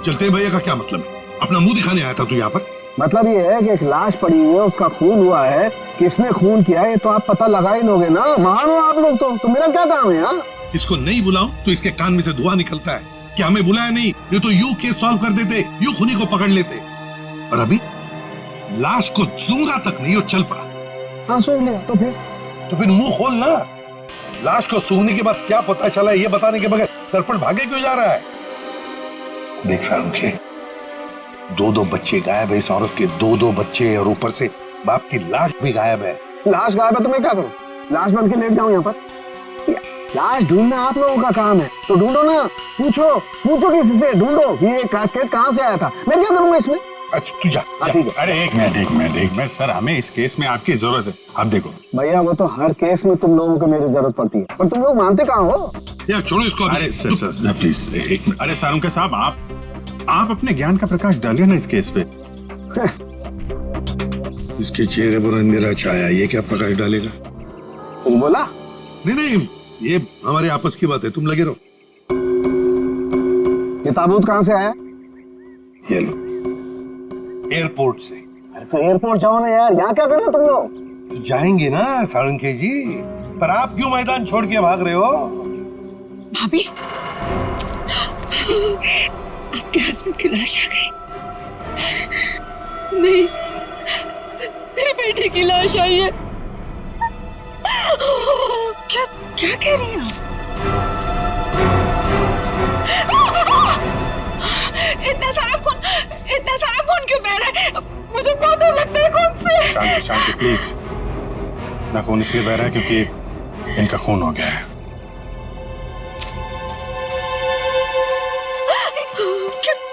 चलते भैया का क्या मतलब है? अपना मुंह दिखाने आया था तू यहाँ पर? मतलब ये है कि एक लाश पड़ी हुई है, उसका खून हुआ है, किसने खून किया है तो आप पता लगा ही लोगे ना। महान हो आप लोग तो मेरा क्या काम है? यार इसको नहीं बुलाऊं तो इसके कान में से धुआं निकलता है कि हमें बुलाया नहीं, ये तो यूं केस सॉल्व कर देते, यूं खूनी को पकड़ लेते। और अभी लाश को सूंघा तक नहीं, वो चल पड़ा। हाँ सूंघ लिया तो फिर मुंह खोल ना। लाश को सूंघने के बाद क्या पता चला ये बताने के बगैर सरपट भागे क्यों जा रहा है? देख फारूक, 2 बच्चे गायब है, इस औरत के 2 बच्चे, और ऊपर से बाप की लाश भी गायब है। लाश गायब है तो मैं क्या करूं? लाश बन के लेट जाऊं यहाँ पर? लाश ढूंढना आप लोगों का काम है, तो ढूंढो ना। पूछो किसी से, ढूंढो ये कैस्केट कहाँ से आया था। मैं क्या करूंगा इसमें? अच्छा तू जा। ठीक है। अरे एक मिनट सर, हमें इस केस में आपकी जरूरत है। आप देखो भैया, वो तो हर केस में तुम लोगों को मेरी जरूरत पड़ती है, पर तुम लोग मानते कहाँ हो? यार छोड़ो इसको। अरे सर प्लीज एक मिनट। अरे सारुंके साहब, आप अपने ज्ञान का प्रकाश डालिए ना इस केस पे। इसके चेहरे पर अंधेरा छाया, ये क्या प्रकाश डालेगा? तुम बोला? नहीं, ये हमारे आपस की बात है, तुम लगे रहो। ये ताबूत कहाँ से आया? ये लो, एयरपोर्ट से। अरे तो एयरपोर्ट जाओ ना यार, यहाँ क्या कर रहे हो तुम लोग? तो जाएंगे ना साळुंखे जी, पर आप क्यों मैदान छोड़ के भाग रहे हो? भाभी, आपके हस्बैंड की लाश आ गई। नहीं, मेरे बेटे की लाश आई है। क्या क्या कह रही हैं आप? इतना सारा खून क्यों बह रहा है? मुझे बहुत डर लगता है खून से। शांति शांति प्लीज। ना खून इसलिए बह रहा है क्योंकि इनका खून हो गया है।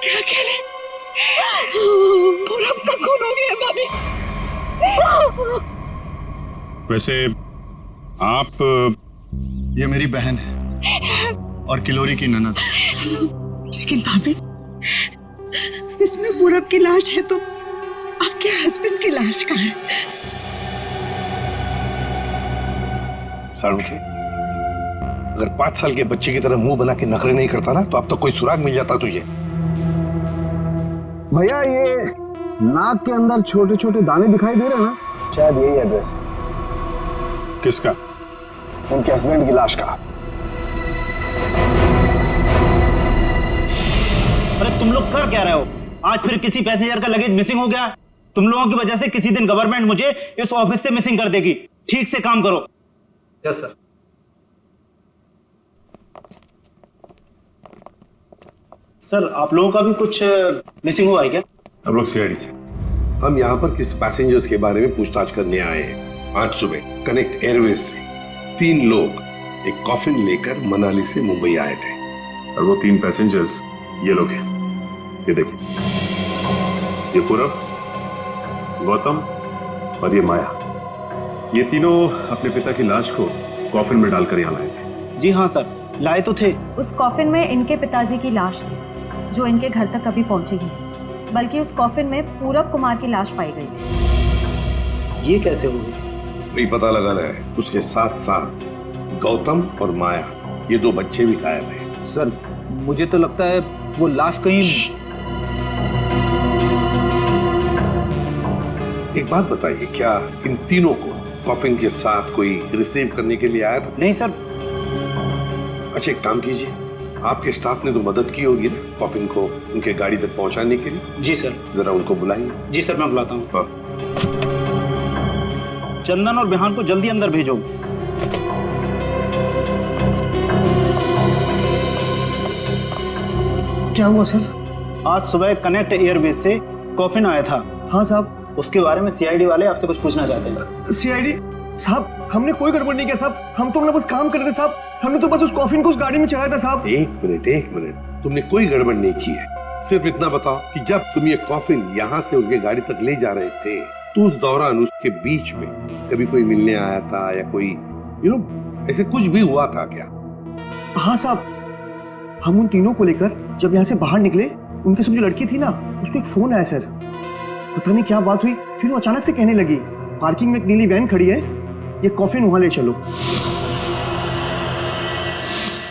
क्या कह रहे? पूरब का खून हो गया भाभी। वैसे आप ये मेरी बहन है और किलोरी की ननद। लेकिन भाभी, इसमें पूरब की लाश है तो आपके हस्बैंड की लाश कहाँ है? साळुंखे, अगर 5 साल के बच्चे की तरह मुंह बना के नखरे नहीं करता ना, तो अब तो कोई सुराग मिल जाता तुझे। भैया ये नाक के अंदर छोटे छोटे दाने दिखाई दे रहे हैं ना, शायद यही एड्रेस। किसका? उनके हस्बैंड की लाश का। अरे तुम लोग कर क्या रहे हो? आज फिर किसी पैसेंजर का लगेज मिसिंग हो गया। तुम लोगों की वजह से किसी दिन गवर्नमेंट मुझे इस ऑफिस से मिसिंग कर देगी। ठीक से काम करो। Yes sir. सर, आप लोगों का भी कुछ मिसिंग हुआ है क्या? हम लोग सीआईडी से। हम यहाँ पर किसी पैसेंजर्स के बारे में पूछताछ करने आए हैं। आज सुबह कनेक्ट एयरवेज से 3 लोग एक कॉफिन लेकर मनाली से मुंबई आए थे। और वो 3 पैसेंजर्स ये लोग हैं। ये देखिए, ये पूरब, गौतम और ये माया। ये तीनों अपने पिता की लाश को कॉफिन में डालकर यहाँ लाए थे। जी हाँ सर, लाए तो थे। उस कॉफिन में इनके पिताजी की लाश थी जो इनके घर तक कभी पहुंची ही नहीं, बल्कि उस कॉफिन में पूरब कुमार की लाश पाई गई थी। ये कैसे हो गई? वही पता लगाना है। उसके साथ साथ गौतम और माया, ये 2 बच्चे भी गायब हैं। सर, मुझे तो लगता है वो लाश कहीं। एक बात बताइए, क्या इन तीनों को कॉफिन के साथ कोई रिसीव करने के लिए आया था? नहीं सर। अच्छा, एक काम कीजिए, आपके स्टाफ ने तो मदद की होगी ना कॉफिन को उनके गाड़ी तक पहुंचाने के लिए। जी सर। जरा उनको बुलाइए। जी सर, मैं बुलाता हूँ। चंदन और बिहान को जल्दी अंदर भेजो। क्या हुआ सर? आज सुबह कनेक्ट एयरवेज से कॉफिन आया था। हाँ साहब। उसके बारे में सीआईडी वाले आपसे कुछ पूछना चाहते हैं। सीआईडी साहब, हमने कोई गड़बड़ नहीं किया साहब। हम तो अपना बस काम कर रहे थे साहब। हमने तो बस उस कॉफिन को उस गाड़ी में चढ़ाया था साहब। एक मिनट, तुमने कोई गड़बड़ नहीं की है। सिर्फ इतना बताओ कि जब तुम ये कॉफिन यहाँ से उनके गाड़ी तक ले जा रहे थे, तो उस दौरान उसके बीच में कभी कोई मिलने आया था या कोई ऐसे कुछ भी हुआ था क्या? हाँ साहब, हम उन तीनों को लेकर जब यहाँ से बाहर निकले, उनके सब जो लड़की थी ना, उसको एक फोन आया सर। पता नहीं क्या बात हुई, फिर वो अचानक से कहने लगी, पार्किंग में एक नीली वैन खड़ी है, ये कॉफिन वहां ले चलो।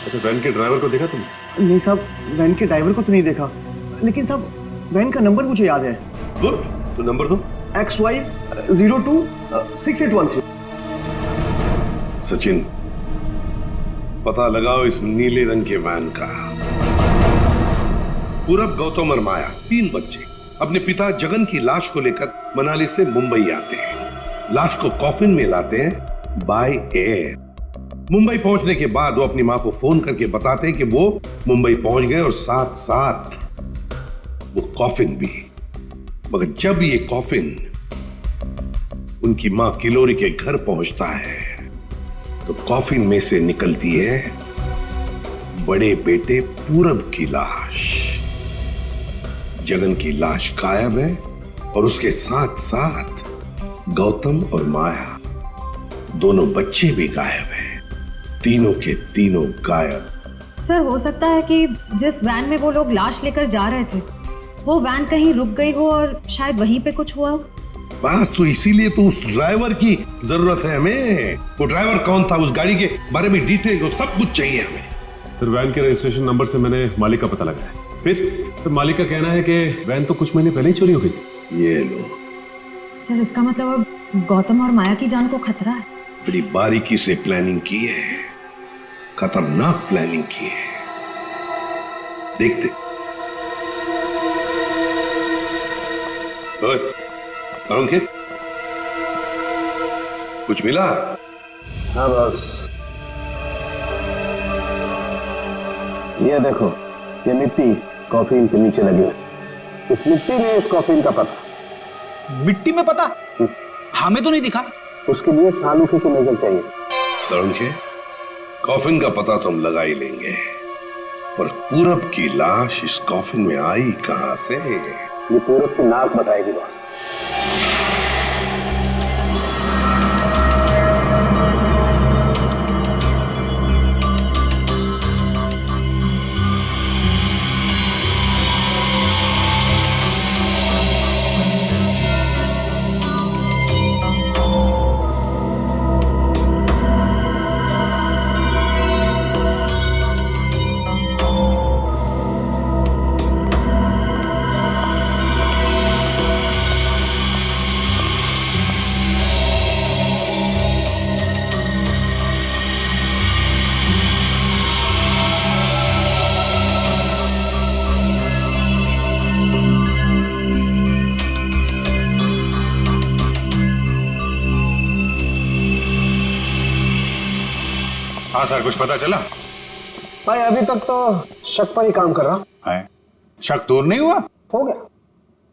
अच्छा, वैन के ड्राइवर को देखा तुमने? नहीं साहब, वैन के ड्राइवर को तो नहीं देखा, लेकिन साहब वैन का नंबर मुझे याद है। गुड, तो नंबर दो। XY 026813। सचिन, पता लगाओ इस नीले रंग के वैन का। पूरब, गौतम और माया, 3 बच्चे अपने पिता जगन की लाश को लेकर मनाली से मुंबई आते हैं। लाश को कॉफिन में लाते हैं बाय एयर। मुंबई पहुंचने के बाद वो अपनी मां को फोन करके बताते हैं कि वो मुंबई पहुंच गए और साथ साथ वो कॉफिन भी। मगर जब ये कॉफिन उनकी मां किलोरी के घर पहुंचता है, तो कॉफिन में से निकलती है बड़े बेटे पूरब की लाश। जगन की लाश गायब है और उसके साथ साथ गौतम और माया, दोनों बच्चे भी गायब हैं। तीनों के तीनों गायब। सर, हो सकता है कि जिस वैन में वो लोग लाश लेकर जा रहे थे, वो वैन कहीं रुक गई हो और शायद वहीं पे कुछ हुआ हो। बस तो इसीलिए तो उस ड्राइवर की जरूरत है हमें। वो ड्राइवर कौन था, उस गाड़ी के बारे में डिटेल, सब कुछ चाहिए हमें। सर, वैन के रजिस्ट्रेशन नंबर से मैंने मालिक का पता लगाया। फिर मालिक का कहना है कि वैन तो कुछ महीने पहले ही चोरी हो गई। ये लो सर, इसका मतलब अब गौतम और माया की जान को खतरा है। बड़ी बारीकी से प्लानिंग की है, खतरनाक प्लानिंग की है। देखते। अंकित, कुछ मिला? हाँ बस, ये देखो, ये मिट्टी कॉफीन के नीचे लगी है। इस मिट्टी में इस कॉफीन का पता। मिट्टी में पता? हमें तो नहीं दिखा। उसके लिए सालूखे की नजर चाहिए। सालूखे, कॉफिन का पता तो हम लगा ही लेंगे, पर पूरब की लाश इस कॉफिन में आई कहां से? ये पूरब की नाक बताएगी बॉस। हाँ सर, कुछ पता चला? भाई अभी तक तो शक पर ही काम कर रहा है। शक दूर नहीं हुआ? हो गया,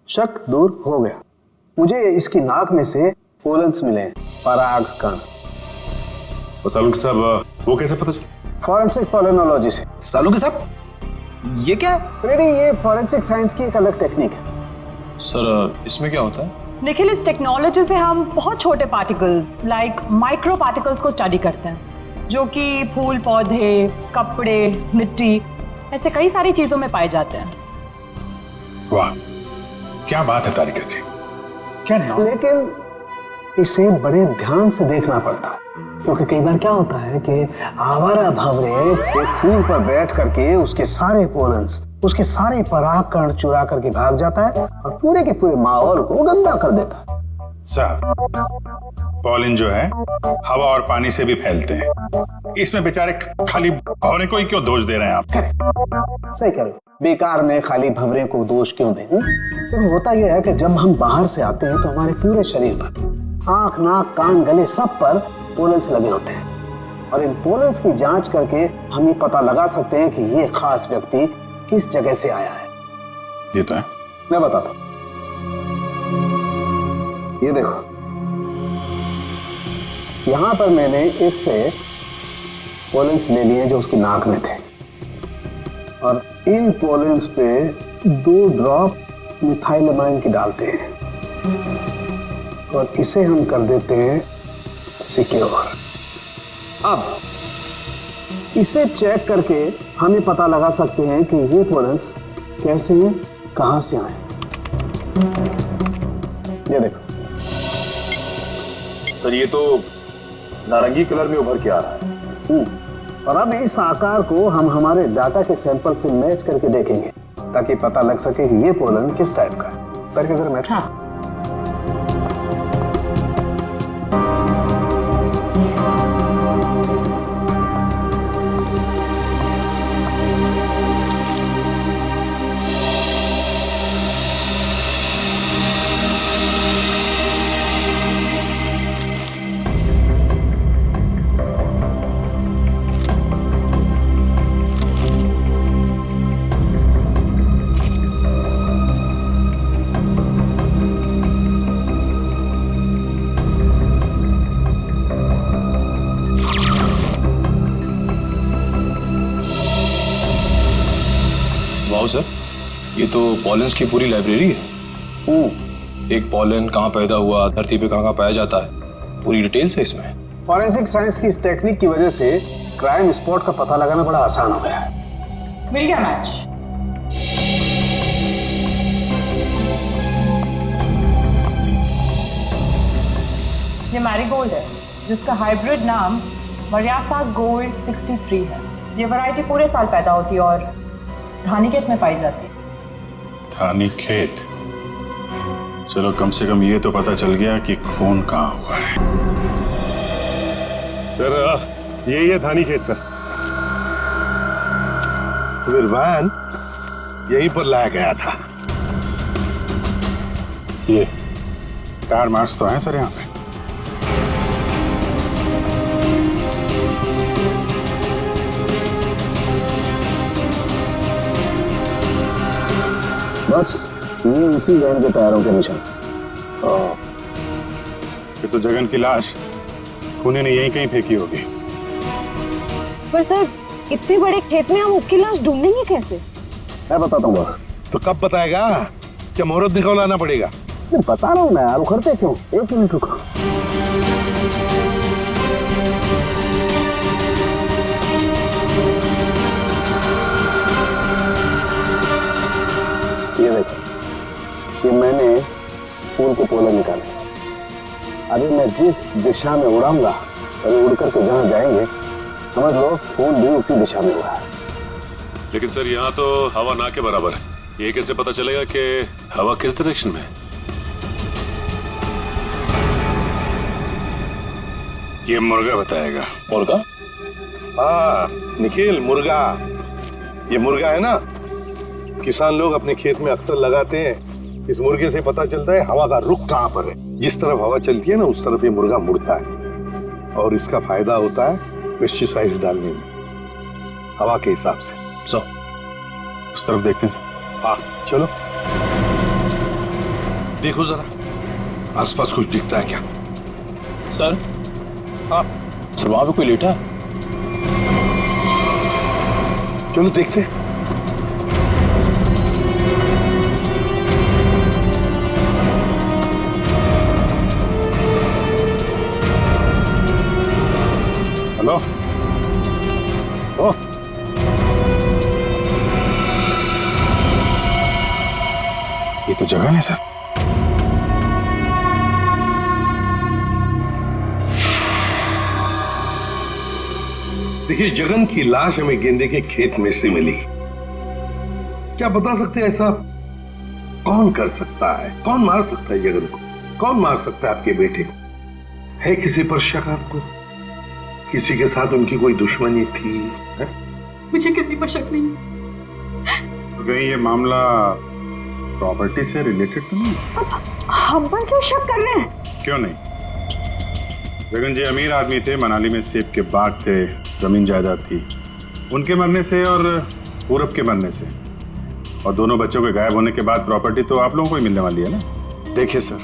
शक दूर हो गया। मुझे इसकी नाक में से पोलन्स मिले हैं, पराग कण। सालूके साहब, वो कैसे पता चला? फॉरेंसिक पोलिनोलॉजी से। सालूके साहब, ये क्या है? रेडी, ये फॉरेंसिक साइंस की एक अलग टेक्निक है। सर, इसमें क्या होता है? निखिल, इस टेक्नोलॉजी से हम बहुत छोटे पार्टिकल्स लाइक माइक्रो पार्टिकल्स को स्टडी करते हैं, जो कि फूल, पौधे, कपड़े, मिट्टी, ऐसे कई सारी चीजों में पाए जाते हैं। वाह, क्या बात है तारिका जी, क्या नाम? लेकिन इसे बड़े ध्यान से देखना पड़ता है, क्योंकि कई बार क्या होता है कि आवारा भंवरे एक फूल पर बैठ करके उसके सारे पोलन्स, उसके सारे परागकण चुरा करके भाग जाता है और पूरे के पूरे माहौल को गंदा कर देता है। सर, पॉलिन जो है हवा और पानी से भी फैलते हैं, इसमें बेचारे खाली भंवरे को ही क्यों दोष दे रहे हैं आप? सही कह रहे हो, बेकार में खाली भंवरे को दोष क्यों दें? तो होता यह है कि जब हम बाहर से आते हैं तो हमारे पूरे शरीर पर, आंख, नाक, कान, गले, सब पर पोलन्स लगे होते हैं, और इन पोलन्स की जांच करके हम ये पता लगा सकते हैं कि ये खास व्यक्ति किस जगह से आया है। ये तो है। मैं बताता हूं, ये देखो, यहां पर मैंने इससे पोलन्स ले लिए जो उसकी नाक में थे, और इन पोलन्स पे 2 ड्रॉप मिथाइलमाइन की डालते हैं और इसे हम कर देते हैं सिक्योर। अब इसे चेक करके हम ये पता लगा सकते हैं कि ये पोलन्स कैसे हैं, कहां से आए। ये देखो सर, ये तो नारंगी कलर में उभर के आ रहा है। और अब इस आकार को हम हमारे डाटा के सैंपल से मैच करके देखेंगे, ताकि पता लग सके कि ये पोलन किस टाइप का है। करके जरा मैच। हाँ। सर, ये तो पॉलेंस की पूरी लाइब्रेरी है। एक पॉलन कहाँ पैदा हुआ, धरती पे कहाँ पाया जाता है, पूरी डिटेल्स है इसमें। फॉरेंसिक साइंस की इस टेक्निक की वजह से क्राइम स्पॉट का पता लगाना बड़ा आसान हो गया है। मिल गया मैच। ये मैरीगोल्ड है, जिसका हाइब्रिड नाम मरियासा गोल्ड 63 है। ये वैरायटी पूरे साल पैदा होती है और धानी खेत में पाई जाती है। धानी खेत? चलो कम से कम ये तो पता चल गया कि खून कहाँ हुआ है। सर यही है धानी खेत सर। तो फिर वैन यहीं पर लाया गया था। ये टायर मार्क्स तो हैं सर यहाँ पे। बस ये उसी वैन के टायरों के निशान। ये तो जगन की लाश खूनी ने यहीं कहीं फेंकी होगी। पर सर इतने बड़े खेत में हम उसकी लाश ढूंढेंगे कैसे? मैं बताता हूँ बस। तो कब बताएगा? क्या मुहूर्त निकलवाना पड़ेगा? बता रहा हूँ ना यार, उखड़ते क्यों? एक मिनट रुको। ये देखो, ये मैंने फूल के पोले निकाले। अभी मैं जिस दिशा में उड़ाऊंगा, अभी उड़ करके जहाँ जाएंगे समझ लो फूल भी उसी दिशा में उड़ा है। लेकिन सर यहाँ तो हवा ना के बराबर है, ये कैसे पता चलेगा कि हवा किस डायरेक्शन में है? ये मुर्गा बताएगा। मुर्गा? हाँ निखिल, मुर्गा। ये मुर्गा है ना, किसान लोग अपने खेत में अक्सर लगाते हैं। इस मुर्गे से पता चलता है हवा का रुख कहाँ पर है। जिस तरफ हवा चलती है ना उस तरफ ये मुर्गा मुड़ता है और इसका फायदा होता है पेस्टिसाइड डालने में, हवा के हिसाब से। सो उस तरफ देखते हैं सर। हाँ चलो देखो जरा आसपास कुछ दिखता है क्या? सर हाँ सर वहां पे कोई लेटा है। चलो देखते हैं। हेलो। ओ ये तो जगह है सर। देखिए जगन की लाश हमें गेंदे के खेत में से मिली। क्या बता सकते हैं ऐसा कौन कर सकता है? कौन मार सकता है जगन को? कौन मार सकता है आपके बेटे को? है किसी पर शक आपको? किसी के साथ उनकी कोई दुश्मनी थी? है? मुझे किसी पर शक नहीं। तो कहीं ये मामला प्रॉपर्टी से रिलेटेड तो नहीं? हम पर क्यों शक कर रहे हैं? क्यों नहीं? जगन जी अमीर आदमी थे, मनाली में सेब के बाग थे, जमीन जायदाद थी। उनके मरने से और पूरब के मरने से और दोनों बच्चों के गायब होने के बाद प्रॉपर्टी तो आप लोगों को ही मिलने वाली है ना। देखिए सर,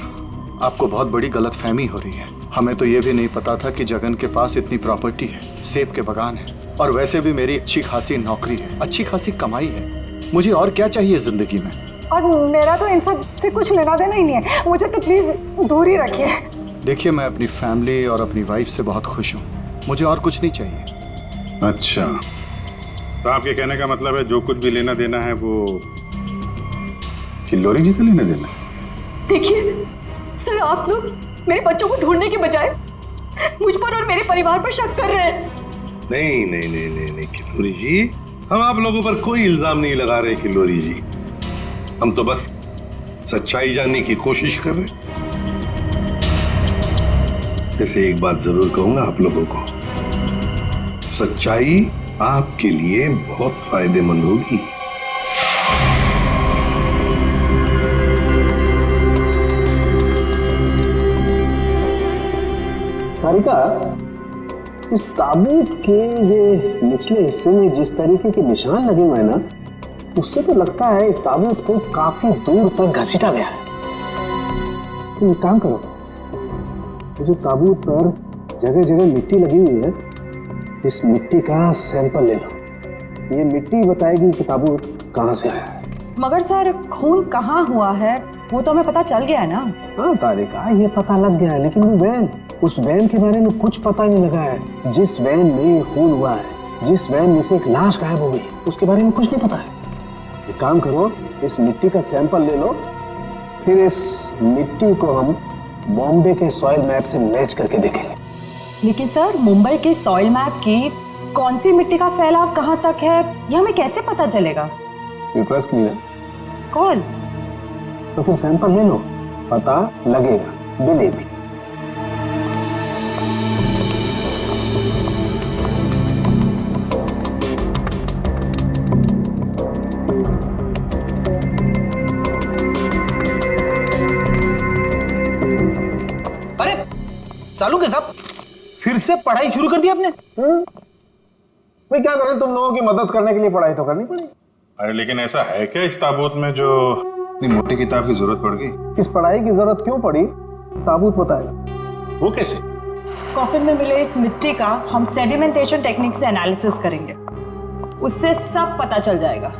आपको बहुत बड़ी गलतफहमी हो रही है। हमें तो ये भी नहीं पता था कि जगन के पास इतनी प्रॉपर्टी है, सेब के बागान है और वैसे भी मेरी अच्छी खासी नौकरी है, अच्छी खासी कमाई है। मुझे और क्या चाहिए जिंदगी में? और मेरा तो इन सब से कुछ लेना देना ही नहीं है, मुझे तो प्लीज दूर ही रखिए। देखिए मैं अपनी फैमिली और अपनी वाइफ से बहुत खुश हूँ, मुझे और कुछ नहीं चाहिए। अच्छा, तो आपके कहने का मतलब है जो कुछ भी लेना देना है वो किल्लोरी जी का लेना देना? देखिए सर, आप लोग मेरे बच्चों को ढूंढने के बजाय मुझ पर और मेरे परिवार पर शक कर रहे हैं। नहीं नहीं नहीं नहीं नहीं किल्लोरी जी, हम आप लोगों पर कोई इल्जाम नहीं लगा रहे किल्लोरी जी। हम तो बस सच्चाई जानने की कोशिश कर रहे। जैसे एक बात जरूर कहूंगा आप लोगों को, सच्चाई आपके लिए बहुत फायदेमंद होगी। सारिका, इस ताबूत के ये निचले हिस्से में जिस तरीके के निशान लगे हुए हैं ना, उससे तो लगता है इस ताबूत को काफी दूर तक घसीटा गया है। तुम एक काम करो, जो ताबूत पर जगह जगह मिट्टी लगी हुई है, इस मिट्टी का सैंपल ले लो। ये मिट्टी बताएगी कि ताबूत कहाँ से आया है। मगर सर खून कहाँ हुआ है वो तो हमें पता चल गया है ना। हाँ तारिका, ये पता लग गया है, लेकिन वो वैन, उस वैन के बारे में कुछ पता नहीं लगा है। जिस वैन में ये खून हुआ है, जिस वैन में से एक लाश गायब हो गई, उसके बारे में कुछ नहीं पता है। एक काम करो, इस मिट्टी का सैंपल ले लो, फिर इस मिट्टी को हम बॉम्बे के सॉइल मैप से मैच करके देखेंगे। लेकिन सर मुंबई के सॉइल मैप की कौन सी मिट्टी का फैलाव कहाँ तक है ये हमें कैसे पता चलेगा? इंटरेस्ट नहीं है? कॉज तो फिर सैंपल ले लो, पता लगेगा, बिलीव मी। अरे सालू के साहब, फिर से पढ़ाई शुरू कर दी आपने? भाई क्या करें, तुम लोगों की मदद करने के लिए पढ़ाई तो करनी पड़ेगी। अरे लेकिन ऐसा है क्या इस ताबूत में जो इतनी मोटी किताब की जरूरत पड़ गई? इस पढ़ाई की जरूरत क्यों पड़ी, ताबूत बताएगा। वो कैसे? कॉफिन में मिले इस मिट्टी का हम सेडिमेंटेशन टेक्निक से एनालिसिस करेंगे, उससे सब पता चल जाएगा।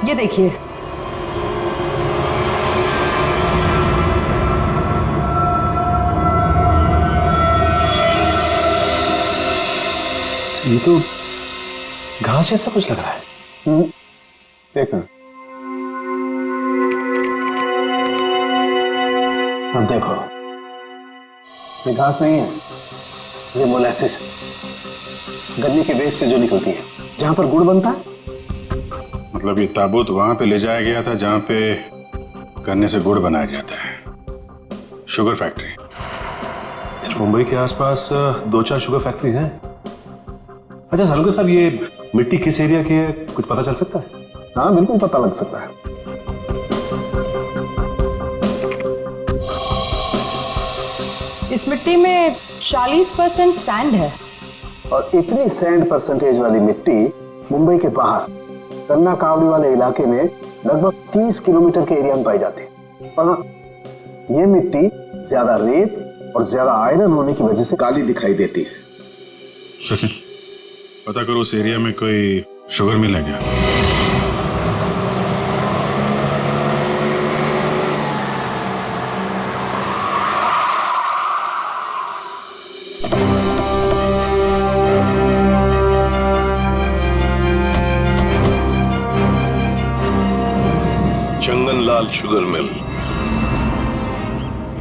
ये देखिए, ये तो घास जैसा कुछ लग रहा है। एक मिनट, अब देखो, ये घास नहीं है, ये मोलासिस है, गन्ने के वेस्ट से जो निकलती है, जहां पर गुड़ बनता है। मतलब ये ताबूत वहां पे ले जाया गया था जहां पे गन्ने से गुड़ बनाया जाता है, शुगर फैक्ट्री। मुंबई के आसपास 2-4 शुगर फैक्ट्रीज हैं। अच्छा सालुका साहब, ये मिट्टी किस एरिया की है, कुछ पता चल सकता है? हाँ बिल्कुल पता लग सकता है। इस मिट्टी में 40% सैंड है, और इतनी सैंड परसेंटेज वाली मिट्टी मुंबई के बाहर कन्ना कावड़ी वाले इलाके में लगभग 30 किलोमीटर के एरिया में पाई जाती है। और ये मिट्टी ज्यादा रेत और ज्यादा आयरन होने की वजह से काली दिखाई देती है। सचिन, पता करो उस एरिया में कोई शुगर मिल है क्या? चंगनलाल शुगर मिल।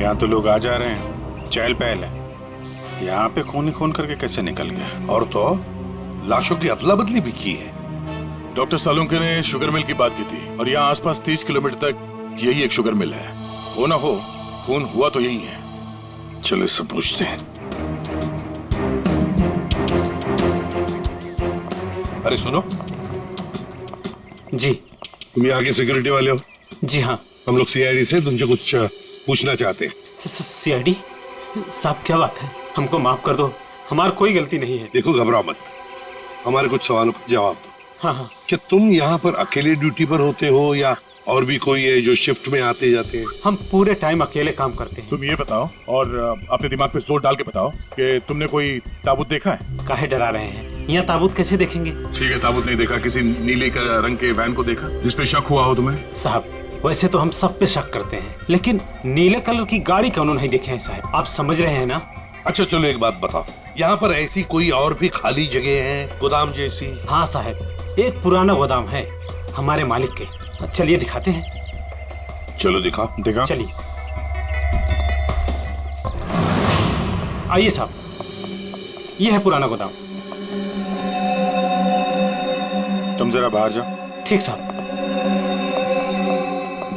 यहाँ तो लोग आ जा रहे हैं, चहल पहल है। यहाँ पे खून ही खून करके कैसे निकल गया? और तो लाशों की अदला बदली भी की है। डॉक्टर सालुंके ने शुगर मिल की बात की थी, और यहाँ आसपास 30 किलोमीटर तक यही एक शुगर मिल है। हो ना हो, खून हुआ तो यही है। चलो इससे पूछते हैं। अरे सुनो जी, तुम यहाँ के सिक्योरिटी वाले हो? जी हाँ। हम लोग सीआईडी से तुमसे कुछ पूछना चाहते हैं। सीआईडी साहब, क्या बात है, हमको माफ कर दो, हमारी कोई गलती नहीं है। देखो घबराओ मत, हमारे कुछ सवालों का जवाब दो। हाँ हाँ। क्या तुम यहाँ पर अकेले ड्यूटी पर होते हो या और भी कोई है जो शिफ्ट में आते जाते हैं? हम पूरे टाइम अकेले काम करते हैं। तुम ये बताओ, और अपने दिमाग पे जोर डाल के बताओ कि तुमने कोई ताबूत देखा है? काहे डरा रहे हैं, यहाँ ताबूत कैसे देखेंगे? ठीक है, ताबूत नहीं देखा, किसी नीले रंग के वैन को देखा जिसपे शक हुआ हो तुम्हें? साहब, वैसे तो हम सब पे शक करते हैं, लेकिन नीले कलर की गाड़ी क्यों नहीं देखे हैं साहब, आप समझ रहे हैं ना? अच्छा चलो एक बात बताओ, यहाँ पर ऐसी कोई और भी खाली जगह है, गोदाम जैसी? हाँ साहब, एक पुराना गोदाम है हमारे मालिक के, चलिए दिखाते हैं। चलो दिखाओ। दिखाओ। चलिए आइए साहब, ये है पुराना गोदाम। तुम जरा बाहर जाओ। ठीक साहब।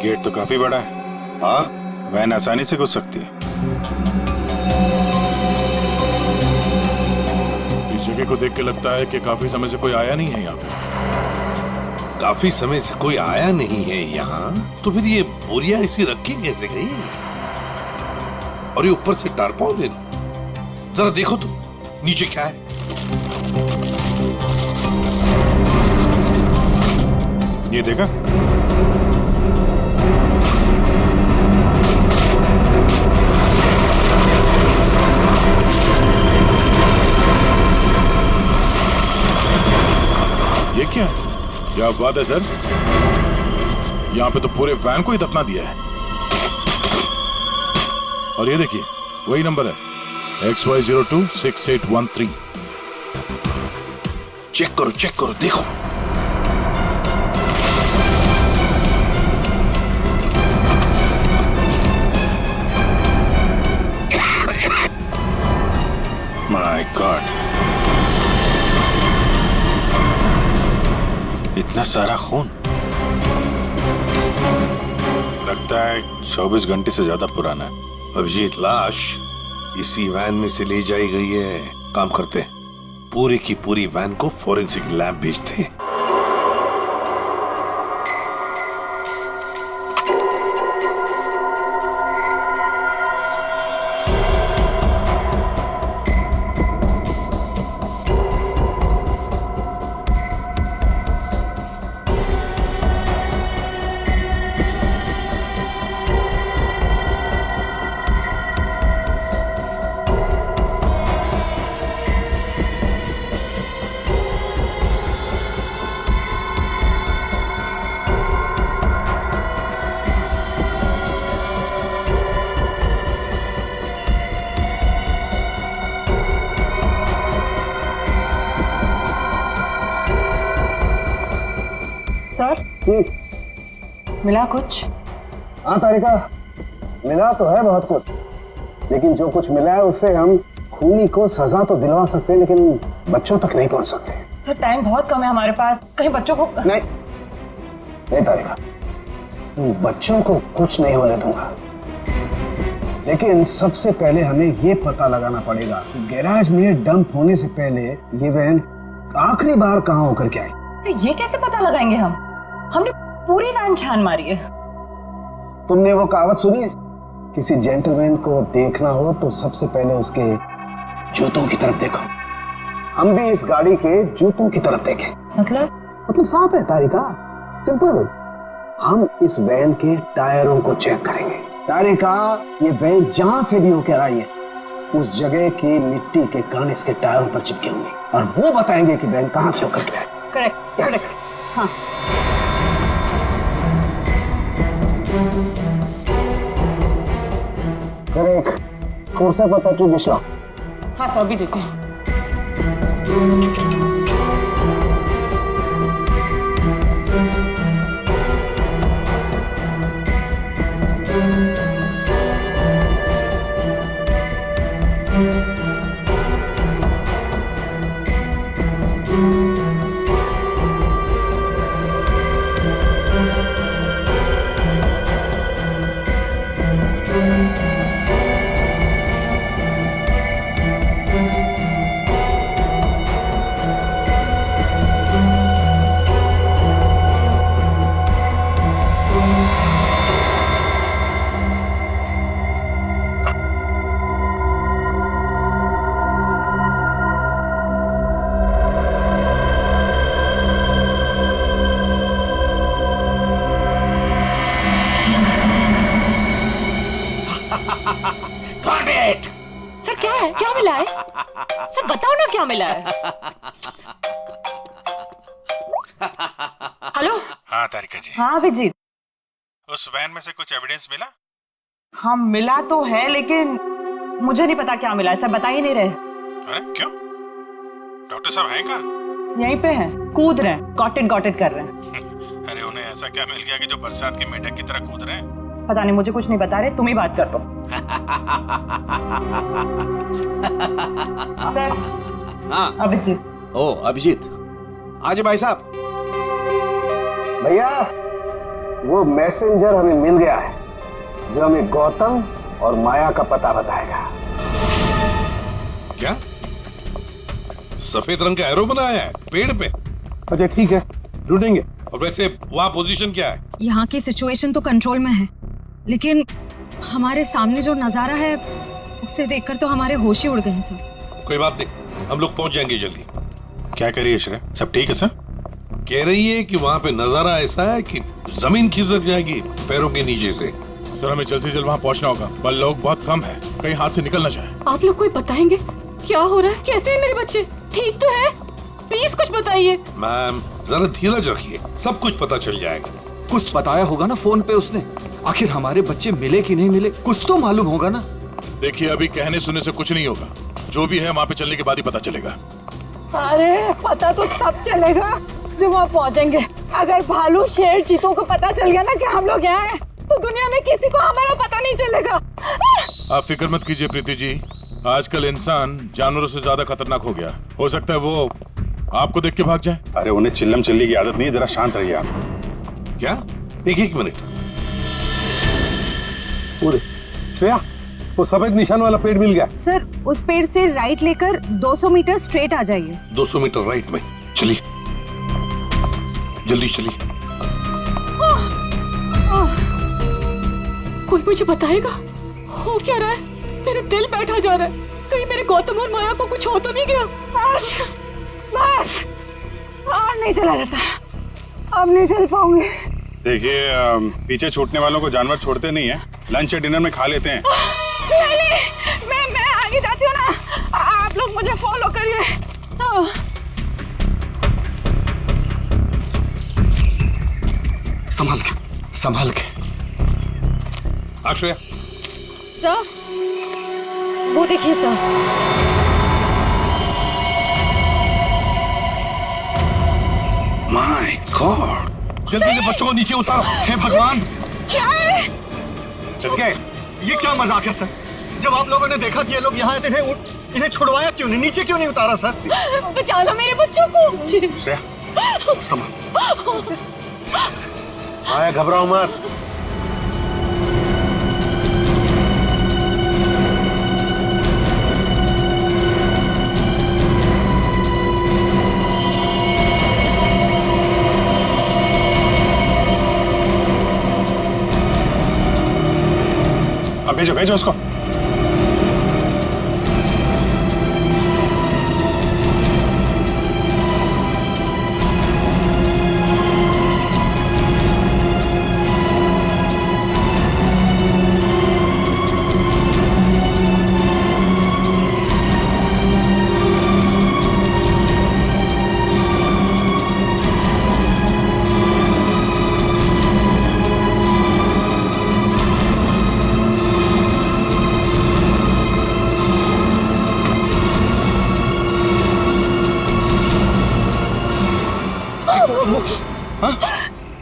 गेट तो काफी बड़ा है। हाँ, वैन आसानी से घुस सकती है। इस जगह को देख के लगता है कि काफी समय से कोई आया नहीं है यहाँ पे। काफी समय से कोई आया नहीं है यहाँ, तो फिर ये बोरिया ऐसी रखी कैसे गई? और ये ऊपर से टारपॉलिन, जरा देखो तो नीचे क्या है। ये देखा? क्या बात है सर, यहाँ पे तो पूरे वैन को ही दफना दिया है। और ये देखिए वही नंबर है XY026813। चेक करो देखो। माय गॉड, इतना सारा खून। लगता है 24 घंटे से ज्यादा पुराना है। अभिजीत, लाश इसी वैन में से ले जाई गई है। काम करते हैं, पूरी की पूरी वैन को फॉरेंसिक लैब भेजते हैं। सर मिला कुछ? हाँ तारिका, मिला तो है बहुत कुछ, लेकिन जो कुछ मिला है उससे हम खूनी को सजा तो दिलवा सकते हैं, लेकिन बच्चों तक नहीं पहुंच सकते। सर टाइम बहुत कम है हमारे पास, कहीं बच्चों को नहीं तारिका, बच्चों को कुछ नहीं होने दूंगा, लेकिन सबसे पहले हमें ये पता लगाना पड़ेगा कि गैराज में डंप होने से पहले ये वैन आखिरी बार कहाँ होकर के आई। तो ये कैसे पता लगाएंगे हम? हमने पूरी वैन छान मारी है। तुमने वो कहावत सुनी है, किसी जेंटलमैन को देखना हो तो सबसे पहले उसके जूतों की तरफ देखो। हम भी इस गाड़ी के जूतों की तरफ देखें। मतलब साफ है तारिका, सिंपल। हम इस वैन के टायरों को चेक करेंगे। तारिका, ये वैन जहां से भी होकर आई है उस जगह की मिट्टी के कण इसके टायरों पर चिपके होंगे और वो बताएंगे कि वैन कहां से होकर के आई। करेक्ट। हाँ। सर एक कोर्सा पता की डिश लाओ। हाँ सर, अभी देते हैं। सर क्या है, क्या मिला है? सर बताओ ना क्या मिला है। हेलो। हाँ तारिका जी। हाँ अभिजीत। उस वैन में से कुछ एविडेंस मिला? हाँ मिला तो है, लेकिन मुझे नहीं पता क्या मिला है। सर बता ही नहीं रहे। अरे क्यों? डॉक्टर साहब हैं कहाँ? यहीं पे हैं, कूद रहे हैं, गॉटेड कर रहे हैं। अरे उन्हें ऐसा क्या मिल गया कि जो बरसात के मेढक की तरह कूद रहे हैं? पता नहीं, मुझे कुछ नहीं बता रहे, तुम ही बात कर दो। सर। हाँ अभिजीत। ओ अभिजीत, आज भाई साहब। भैया वो मैसेंजर हमें मिल गया है जो हमें गौतम और माया का पता बताएगा। क्या सफेद रंग का एरो बनाया है पेड़ पे? अच्छा ठीक है, ढूंढेंगे। और वैसे वहां पोजीशन क्या है? यहाँ की सिचुएशन तो कंट्रोल में है, लेकिन हमारे सामने जो नजारा है उसे देखकर तो हमारे होश ही उड़ गए हैं सर। कोई बात नहीं, हम लोग पहुंच जाएंगे जल्दी। क्या कर रही है श्रेया? सब ठीक है सर? कह रही है कि वहां पे नजारा ऐसा है कि जमीन खिसक जाएगी पैरों के नीचे से। सर हमें जल्द से जल्द वहाँ पहुँचना होगा, बल लोग बहुत कम है, कहीं हाथ से निकल ना जाए। आप लोग कोई बताएंगे क्या हो रहा है? कैसे है मेरे बच्चे? ठीक तो है? प्लीज कुछ बताइए। मैम जरा धीरज रखिए, सब कुछ पता चल जाएगा। कुछ बताया होगा ना फोन पे उसने। आखिर हमारे बच्चे मिले कि नहीं मिले, कुछ तो मालूम होगा ना। देखिए अभी कहने सुनने से कुछ नहीं होगा, जो भी है वहाँ पे चलने के बाद ही पता चलेगा। अरे पता तो तब चलेगा जब वहाँ पहुँचेंगे। अगर भालू शेर चीतों को पता चल गया ना कि हम लोग यहाँ हैं, तो दुनिया में किसी को हमारा पता नहीं चलेगा। आप फिक्र मत कीजिए प्रीति जी, आजकल इंसान जानवरों से ज्यादा खतरनाक हो गया। हो सकता है वो आपको देख के भाग जाए। अरे उन्हें चिल्लम चिल्ली की आदत नहीं है, जरा शांत रहिए आप। क्या? एक मिनट। श्रेया, वो सफेद निशान वाला पेड़ मिल गया। सर उस पेड़ से राइट लेकर 200 मीटर स्ट्रेट आ जाइए। 200 मीटर राइट में। चलिए जल्दी चलिए। कोई मुझे बताएगा हो क्या रहा है? मेरे दिल बैठा जा रहा है, कहीं मेरे गौतम और माया को कुछ हो तो नहीं गया। बस बस और नहीं चला जाता, अब नहीं चल पाऊंगी। देखिए पीछे छूटने वालों को जानवर छोड़ते नहीं है, लंच या डिनर में खा लेते हैं। मैं आगे जाती हूँ ना, आप लोग मुझे फॉलो करिए। संभाल के। आश्रया। सर वो देखिए सर। माय गॉड, जल्दी से बच्चों को नीचे उतारो। हे भगवान, क्या है? चल गए। ये क्या मजाक है सर? जब आप लोगों ने देखा कि ये लोग यहाँ आए थे, इन्हें छुड़वाया क्यों नहीं, नीचे क्यों नहीं उतारा सर? बचा लो मेरे बच्चों को। श्रेया संभाल। आया, घबराओ मत। अब भेजो उसको।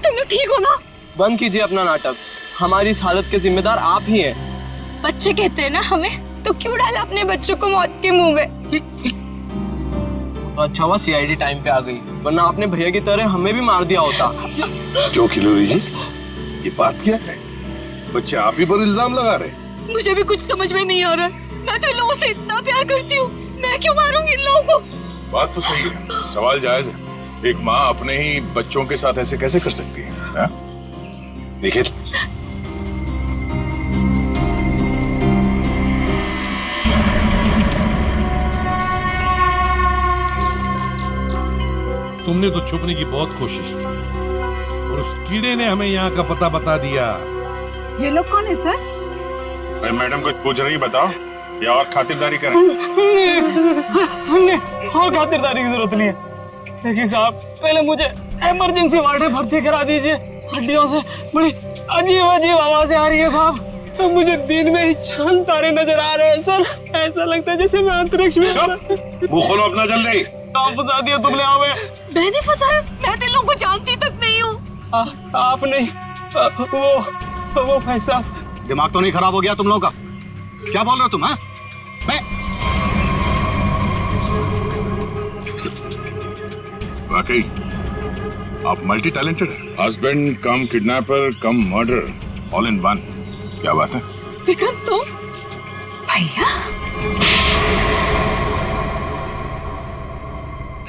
तुम लोग ठीक हो ना? बंद कीजिए अपना नाटक, हमारी इस हालत के जिम्मेदार आप ही हैं। बच्चे कहते हैं ना हमें, तो क्यों डाला अपने बच्चों को मौत के मुंह में? तो अच्छा हुआ सीआईडी टाइम पे आ गई, वरना आपने भैया की तरह हमें भी मार दिया होता। क्यों खिलोरी जी, ये बात क्या है? बच्चे आप ही पर इल्जाम लगा रहे। मुझे भी कुछ समझ में नहीं आ रहा है। मैं तो इन लोगों से इतना प्यार करती हूँ, मैं क्यों मारूंगी इन लोगों को? बात तो सही है, सवाल जायज है। एक माँ अपने ही बच्चों के साथ ऐसे कैसे कर सकती है? देखिए तुमने तो छुपने की बहुत कोशिश की और उस कीड़े ने हमें यहाँ का पता बता दिया। ये लोग कौन है सर? भाई मैडम कुछ पूछ रही, बताओ या और खातिरदारी करें? हमने और खातिरदारी की जरूरत नहीं है। देखिए साहब, पहले मुझे इमरजेंसी वार्ड में भर्ती करा दीजिए। हड्डियों से बड़ी अजीब अजीब आवाजें आ रही है साहब, तो मुझे दिन में ही चांद तारे नजर आ रहे हैं सर। ऐसा लगता है जैसे मैं अंतरिक्ष में। मुंह खोलो अपना जल्दी। आप फंसा दिया तुमने हमें। मैंने फंसाया? मैं तो इन लोगों को जानती तक नहीं हूँ। आप नहीं, वो भाई साहब। दिमाग तो नहीं खराब हो गया तुम लोगों का? क्या बोल रहे हो तुम? हाँ, वाकई आप मल्टी टैलेंटेड हैं। Husband come kidnapper come murder, all in one. क्या बात है? विक्रम तुम? भैया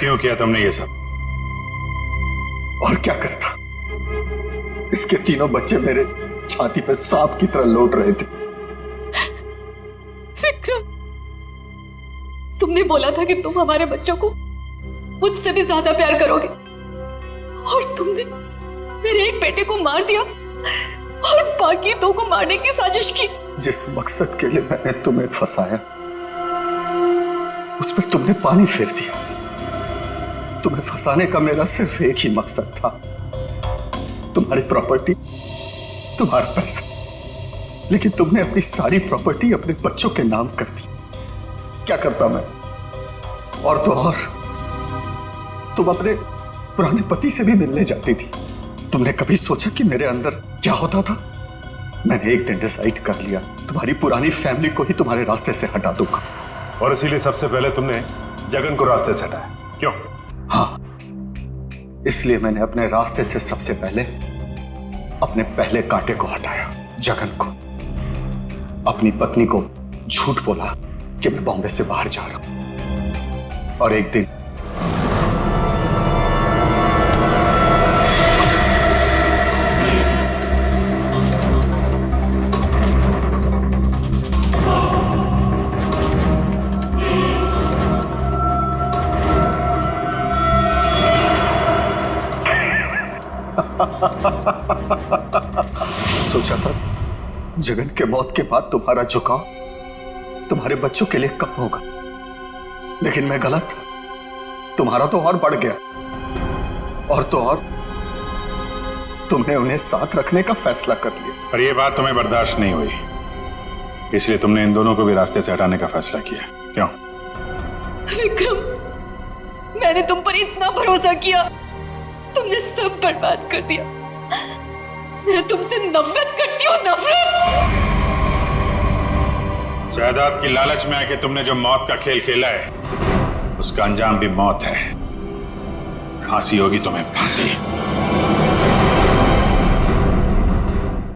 क्यों किया तुमने ये सब? और क्या करता? इसके तीनों बच्चे मेरे छाती पे सांप की तरह लौट रहे थे। विक्रम, तुमने बोला था कि तुम हमारे बच्चों को मुझसे भी ज्यादा प्यार करोगे, और तुमने मेरे एक बेटे को मार दिया और बाकी दो को मारने की साजिश की। जिस मकसद के लिए मैंने तुम्हें फंसाया, उस पर तुमने पानी फेर दिया। फंसाने का मेरा सिर्फ एक ही मकसद था, तुम्हारी प्रॉपर्टी, तुम्हारा पैसा। लेकिन तुमने अपनी सारी प्रॉपर्टी अपने बच्चों के नाम कर दी। क्या करता मैं? और तो और तुम अपने पुराने पति से भी मिलने जाती थी। तुमने कभी सोचा कि मेरे अंदर क्या होता था? मैंने एक दिन डिसाइड कर लिया, तुम्हारी पुरानी फैमिली को ही तुम्हारे रास्ते से हटा दूंगा। और इसीलिए सबसे पहले तुमने जगन को रास्ते से हटाया, क्यों? हाँ, इसलिए मैंने अपने रास्ते से सबसे पहले अपने पहले कांटे को हटाया, जगन को। अपनी पत्नी को झूठ बोला कि मैं बॉम्बे से बाहर जा रहा हूं, और एक दिन सोचा था जगन के मौत के बाद तुम्हारा झुकाव तुम्हारे बच्चों के लिए कम होगा, लेकिन मैं गलत था। तुम्हारा तो और बढ़ गया, और तो और तुमने उन्हें साथ रखने का फैसला कर लिया। पर यह बात तुम्हें बर्दाश्त नहीं हुई, इसलिए तुमने इन दोनों को भी रास्ते से हटाने का फैसला किया, क्यों? विक्रम, मैंने तुम पर इतना भरोसा किया, तुमने सब बर्बाद कर दिया। मैं तुमसे नफरत करती हूँ, नफरत। जायदाद की लालच में आके तुमने जो मौत का खेल खेला है, उसका अंजाम भी मौत है। फांसी होगी तुम्हें, फांसी।